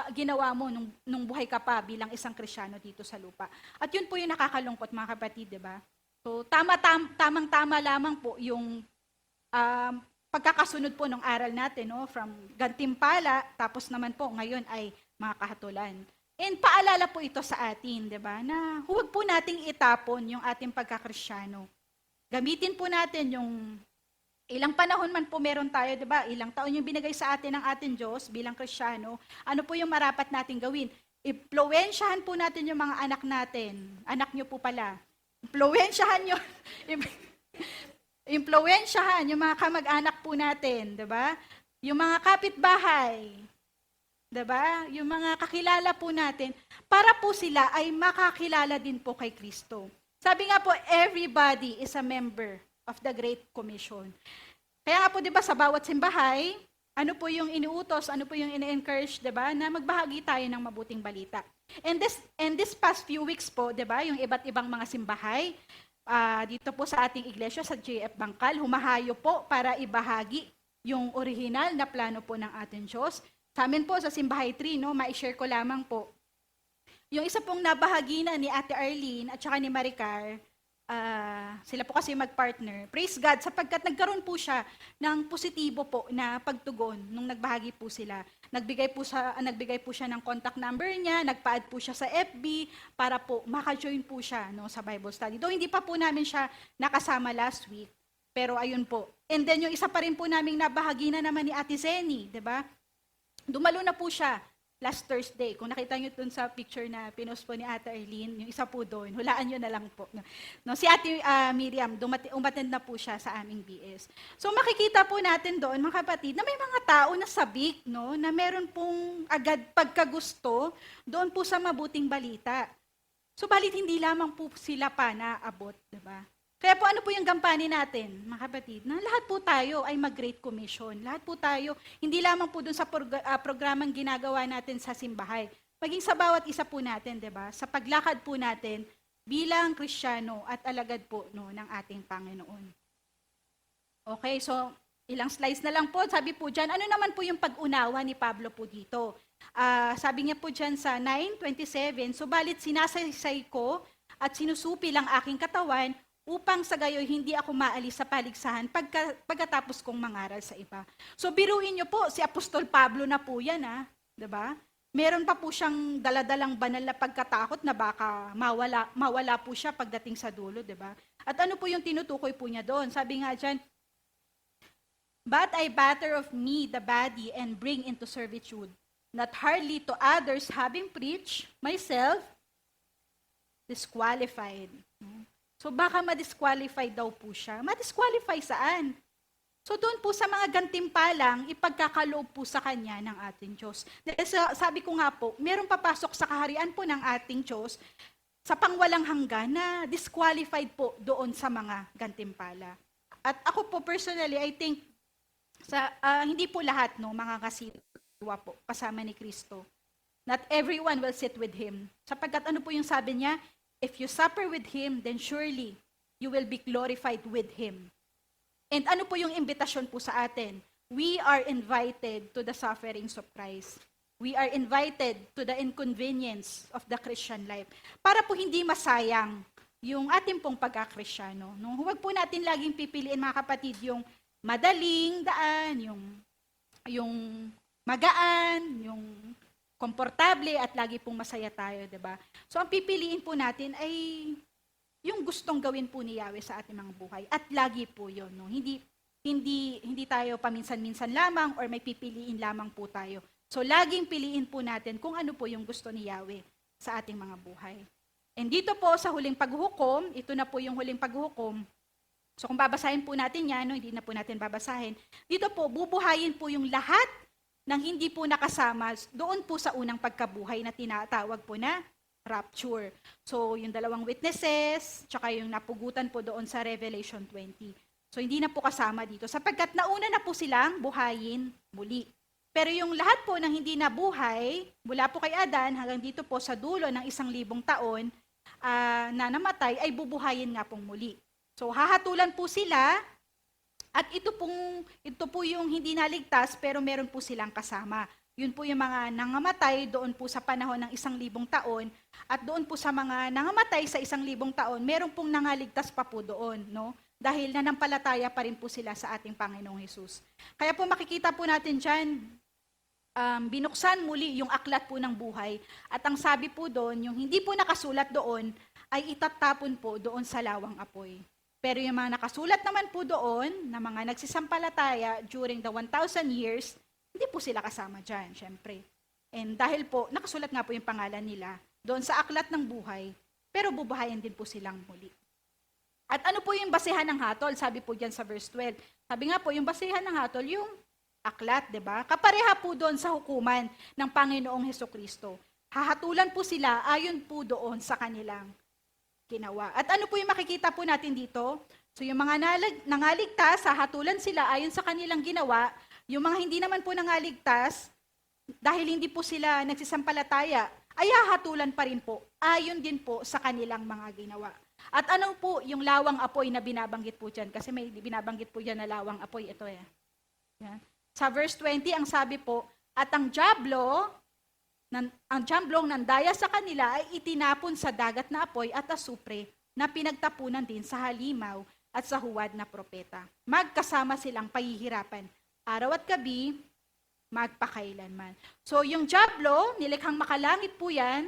ginawa mo nung buhay ka pa bilang isang Kristiyano dito sa lupa. At yun po yung nakakalungkot mga kapatid, di ba? So tamang-tama lamang po yung pagkakasunod po ng aral natin, no? From gantimpala, tapos naman po ngayon ay mga kahatulan. And paalala po ito sa atin, di ba? Na huwag po nating itapon yung ating pagkakristyano. Gamitin po natin yung ilang panahon man po meron tayo, di ba? Ilang taon yung binigay sa atin ng ating Diyos bilang Kristiyano. Ano po yung marapat nating gawin? Impluwensyahan po natin yung mga anak natin. Anak nyo po pala. Impluwensyahan yung mga kamag-anak po natin, di ba? Yung mga kapitbahay, di ba? Yung mga kakilala po natin, para po sila ay makakilala din po kay Kristo. Sabi nga po, everybody is a member of the Great Commission. Kaya nga po, di ba, sa bawat simbahay, ano po yung iniutos, ano po yung ini-encourage, di ba, na magbahagi tayo ng mabuting balita. And this past few weeks po, di ba, yung iba't ibang mga simbahay, dito po sa ating iglesia, sa JF Bangkal, humahayo po para ibahagi yung original na plano po ng ating Diyos. Sa amin po, sa Simbahay 3, no, ma-share ko lamang po. Yung isa pong nabahagi na ni Ate Arlene at saka ni Maricar, sila po kasi mag-partner. Praise God, sapagkat nagkaroon po siya ng positibo po na pagtugon nung nagbahagi po sila. Nagbigay po siya ng contact number niya, nagpa-add po siya sa FB para po maka-join po siya, no, sa Bible study. Though hindi pa po namin siya nakasama last week, pero ayun po. And then yung isa pa rin po naming nabahagi na naman ni Ate Zeni, 'di ba? Dumalo na po siya last Thursday. Kung nakita nyo dun sa picture na pinost po ni Ate Arlene, yung isa po doon, hulaan nyo na lang po. No, si Ate Miriam, umattend na po siya sa aming BS. So makikita po natin doon, mga kapatid, na may mga tao na sabik, no, na meron pong agad pagkagusto doon po sa mabuting balita. Subalit hindi lamang po sila pa naabot, di ba? Kaya po ano po yung gampanin natin, mga kapatid, na lahat po tayo ay mag-Great Commission. Lahat po tayo, hindi lamang po dun sa programang ginagawa natin sa simbahay, maging sa bawat isa po natin, 'di ba? Sa paglakad po natin bilang Kristiyano at alagad po, no, ng ating Panginoon. Okay, so ilang slides na lang po. Sabi po diyan, ano naman po yung pag-unawa ni Pablo po dito? Sabi niya po diyan sa 9:27, subalit sinasaysay ko at sinusupi lang aking katawan upang sa gayoy hindi ako maalis sa paligsahan pagkatapos kong mangaral sa iba. So biruin niyo po, si Apostol Pablo na po yan, 'di ba? Meron pa po siyang daladalang banal na pagkatakot na baka mawala po siya pagdating sa dulo, 'di ba? At ano po yung tinutukoy po niya doon? Sabi nga diyan, "But I batter of me the body and bring into servitude, not hardly to others having preached, myself disqualified." So baka ma-disqualify daw po siya. Ma-disqualify saan? So doon po sa mga gantimpalang, ipagkakaloob po sa kanya ng ating Diyos. Sabi ko nga po, merong papasok sa kaharian po ng ating Diyos sa pangwalang hanggan na disqualified po doon sa mga gantimpala. At ako po personally, I think hindi po lahat no mga kasiwa po kasama ni Kristo. Not everyone will sit with him. Sapagkat ano po yung sabi niya? If you suffer with him, then surely you will be glorified with him. And ano po yung imbitasyon po sa atin? We are invited to the sufferings of Christ. We are invited to the inconvenience of the Christian life. Para po hindi masayang yung ating pong pagkakristyano. No? Huwag po natin laging pipiliin mga kapatid yung madaling daan, yung magaan, yung komportable at lagi pong masaya tayo, 'di ba? So ang pipiliin po natin ay yung gustong gawin po ni Yahweh sa ating mga buhay at lagi po 'yon, no. Hindi tayo paminsan-minsan lamang or may pipiliin lamang po tayo. So laging piliin po natin kung ano po yung gusto ni Yahweh sa ating mga buhay. And dito po sa huling paghuhukom, ito na po yung huling paghuhukom. So kung babasahin po natin 'yan, no, hindi na po natin babasahin. Dito po bubuhayin po yung lahat nang hindi po nakasama doon po sa unang pagkabuhay na tinatawag po na rapture. So, yung dalawang witnesses, tsaka yung napugutan po doon sa Revelation 20. So, hindi na po kasama dito sapagkat nauna na po silang buhayin muli. Pero yung lahat po ng hindi nabuhay, mula po kay Adan hanggang dito po sa dulo ng 1,000 taon na namatay, ay bubuhayin nga pong muli. So, hahatulan po sila. At ito po yung hindi naligtas pero meron po silang kasama. Yun po yung mga nangamatay doon po sa panahon ng 1,000 taon at doon po sa mga nangamatay sa 1,000 taon, meron pong nangaligtas pa po doon, no? Dahil nanampalataya pa rin po sila sa ating Panginoong Hesus. Kaya po makikita po natin dyan, binuksan muli yung aklat po ng buhay. At ang sabi po doon, yung hindi po nakasulat doon, ay itatapon po doon sa lawang apoy. Pero yung mga nakasulat naman po doon, na mga nagsisampalataya during the 1,000 years, hindi po sila kasama dyan, syempre. And dahil po, nakasulat nga po yung pangalan nila doon sa aklat ng buhay, pero bubuhayin din po silang muli. At ano po yung basehan ng hatol? Sabi po dyan sa verse 12. Sabi nga po, yung basehan ng hatol, yung aklat, di ba? Kapareha po doon sa hukuman ng Panginoong Hesukristo. Hahatulan po sila ayon po doon sa kanilang ginawa. At ano po yung makikita po natin dito? So yung mga nangaligtas, hahatulan sila ayon sa kanilang ginawa. Yung mga hindi naman po nangaligtas, dahil hindi po sila nagsisampalataya, ay hahatulan pa rin po, ayon din po sa kanilang mga ginawa. At ano po yung lawang apoy na binabanggit po dyan? Kasi may binabanggit po dyan na lawang apoy. Ito yan. Sa verse 20, ang sabi po, at ang diablong nandaya sa kanila ay itinapon sa dagat na apoy at asupre na pinagtapunan din sa halimaw at sa huwad na propeta. Magkasama silang pahihirapan. Araw at gabi, magpakailanman. So yung diablo, nilikhang makalangit po yan,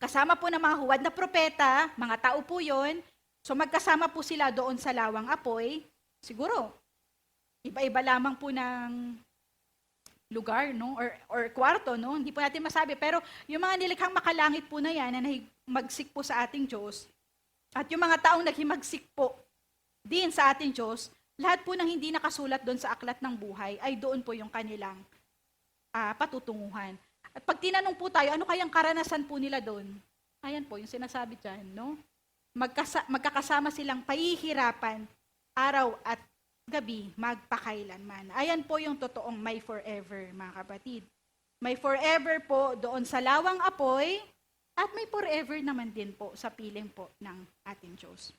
kasama po ng mga huwad na propeta, mga tao po yon. So magkasama po sila doon sa lawang apoy. Siguro, iba-iba lamang po ng lugar, no? Or kwarto, no? Hindi po natin masabi. Pero yung mga nilikhang makalangit po na yan, na nahimagsik po sa ating Diyos, at yung mga taong naghimagsik po din sa ating Diyos, lahat po ng hindi nakasulat doon sa aklat ng buhay, ay doon po yung kanilang patutunguhan. At pag tinanong po tayo, ano kayang karanasan po nila doon? Ayan po, yung sinasabi dyan, no? Magkakasama silang pahihirapan, araw at gabi, magpakailanman. Ayan po yung totoong may forever, mga kapatid. May forever po doon sa lawang apoy, at may forever naman din po sa piling po ng ating Diyos.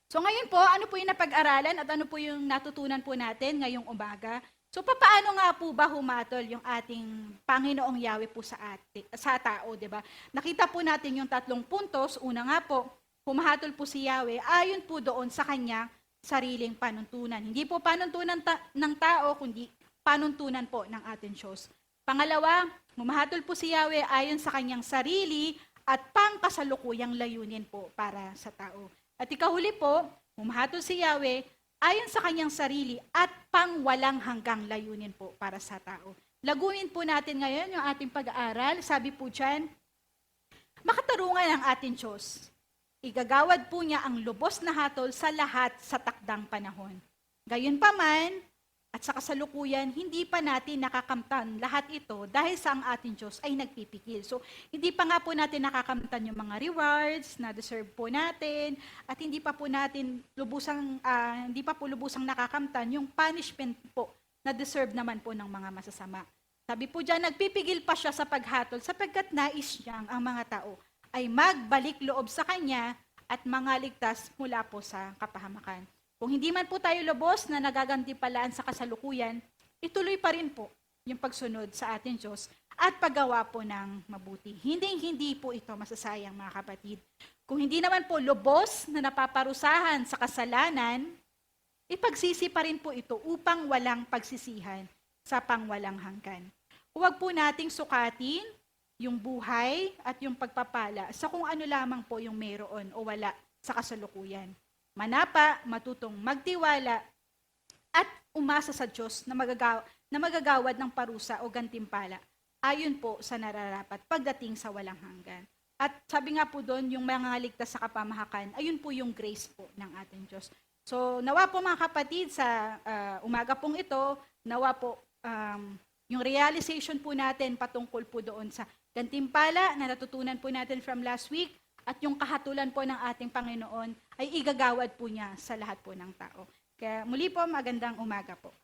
So ngayon po, ano po yung napag-aralan at ano po yung natutunan po natin ngayong umaga? So paano nga po ba humatol yung ating Panginoong Yahweh po sa tao, di ba? Nakita po natin yung 3 puntos. Una nga po, humahatol po si Yahweh ayon po doon sa kanyang sariling panuntunan. Hindi po panuntunan ng tao, kundi panuntunan po ng ating Diyos. Pangalawa, humahatol po si Yahweh ayon sa kanyang sarili at pangkasalukuyang layunin po para sa tao. At ikahuli po, humahatol si Yahweh ayon sa kanyang sarili at pangwalang hanggang layunin po para sa tao. Lagunin po natin ngayon yung ating pag-aaral. Sabi po dyan, makatarungan ang ating Diyos. Igagawad po niya ang lubos na hatol sa lahat sa takdang panahon. Gayunpaman, At sa kasalukuyan, hindi pa natin nakakamtan lahat ito dahil sa ang ating Diyos ay nagpipigil. So, hindi pa nga po natin nakakamtan yung mga rewards na deserve po natin at hindi pa po lubusang nakakamtan yung punishment po na deserve naman po ng mga masasama. Sabi po dyan, nagpipigil pa siya sa paghatol sapagkat nais niyang ang mga tao ay magbalik loob sa Kanya at mangaligtas mula po sa kapahamakan. Kung hindi man po tayo lubos na nagagantimpalaan sa kasalukuyan, ituloy pa rin po yung pagsunod sa ating Diyos at paggawa po ng mabuti. Hindi po ito masasayang, mga kapatid. Kung hindi naman po lubos na napaparusahan sa kasalanan, ipagsisi pa rin po ito upang walang pagsisihan sa pangwalang hanggan. Huwag po nating sukatin yung buhay at yung pagpapala sa kung ano lamang po yung mayroon o wala sa kasalukuyan. Manapa, matutong magtiwala, at umasa sa Diyos na magagawad ng parusa o gantimpala ayon po sa nararapat pagdating sa walang hanggan. At sabi nga po doon, yung mga ligtas sa kapamahakan, ayun po yung grace po ng ating Diyos. So nawa po mga kapatid sa umaga pong ito, nawa po yung realization po natin patungkol po doon sa gantimpala na natutunan po natin from last week, at yung kahatulan po ng ating Panginoon ay igagawad po niya sa lahat po ng tao. Kaya muli po, magandang umaga po.